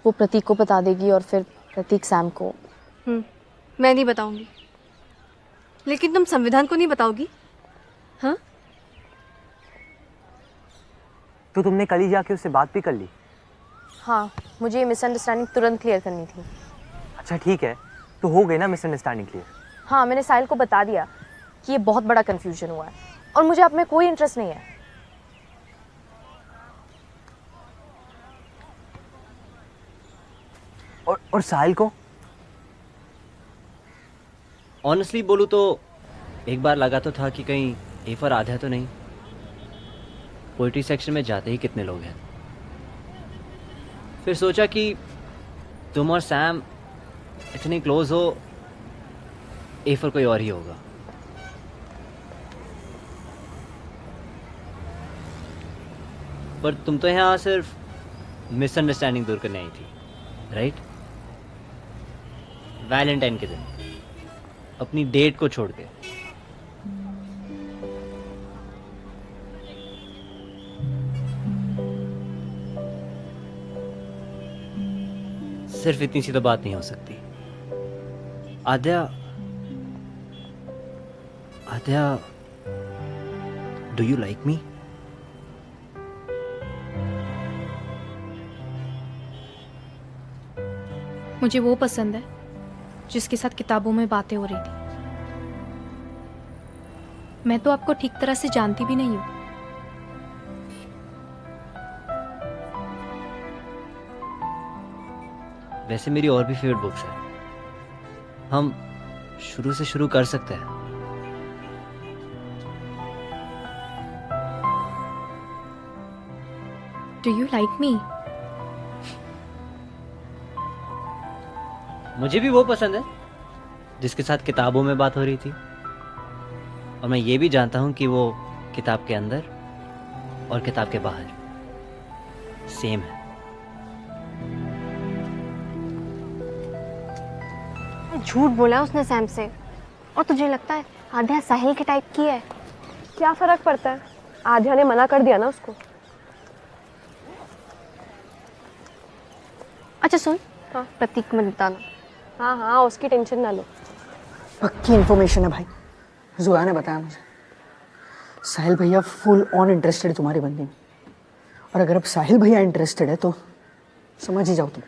वो प्रतीक को बता देगी और फिर प्रतीक सैम को। मैं नहीं बताऊंगी, लेकिन तुम संविधान को नहीं बताओगी? हाँ, तो तुमने कल ही जाके उससे बात भी कर ली? हाँ, मुझे ये मिसअंडरस्टैंडिंग तुरंत क्लियर करनी थी। अच्छा ठीक है, तो हो गई ना मिसअंडरस्टैंडिंग क्लियर? हाँ, मैंने साहिल को बता दिया कि ये बहुत बड़ा कंफ्यूजन हुआ है और मुझे आप में कोई इंटरेस्ट नहीं है। और साहिल को? ऑनेस्टली बोलूँ तो एक बार लगा तो था कि कहीं ए फॉर आधा तो नहीं। पोइट्री सेक्शन में जाते ही कितने लोग हैं। फिर सोचा कि तुम और सैम इतने क्लोज हो, ए फॉर कोई और ही होगा। पर तुम तो यहाँ सिर्फ मिसअंडरस्टैंडिंग दूर करने आई थी, राइट? वैलेंटाइन के दिन अपनी डेट को छोड़ के। सिर्फ इतनी सी तो बात नहीं हो सकती। आद्या, आद्या, डू यू लाइक मी? मुझे वो पसंद है जिसके साथ किताबों में बातें हो रही थी। मैं तो आपको ठीक तरह से जानती भी नहीं हूं। वैसे मेरी और भी फेवरेट बुक्स है, हम शुरू से शुरू कर सकते हैं। Do you like me? मुझे भी वो पसंद है जिसके साथ किताबों में बात हो रही थी, और मैं ये भी जानता हूं कि वो किताब के अंदर और किताब के बाहर सेम है। झूठ बोला उसने सैम से। और तुझे लगता है आध्या साहिल के टाइप की है? क्या फर्क पड़ता है, आध्या ने मना कर दिया ना उसको। अच्छा सुन, हाँ प्रतीक को मत बताना। हाँ हाँ, उसकी टेंशन ना लो। पक्की इन्फॉर्मेशन है भाई, जुआ ने बताया मुझे। साहिल भैया फुल ऑन इंटरेस्टेड है तुम्हारी बंदी में, और अगर अब साहिल भैया इंटरेस्टेड है तो समझ ही जाओ तुम।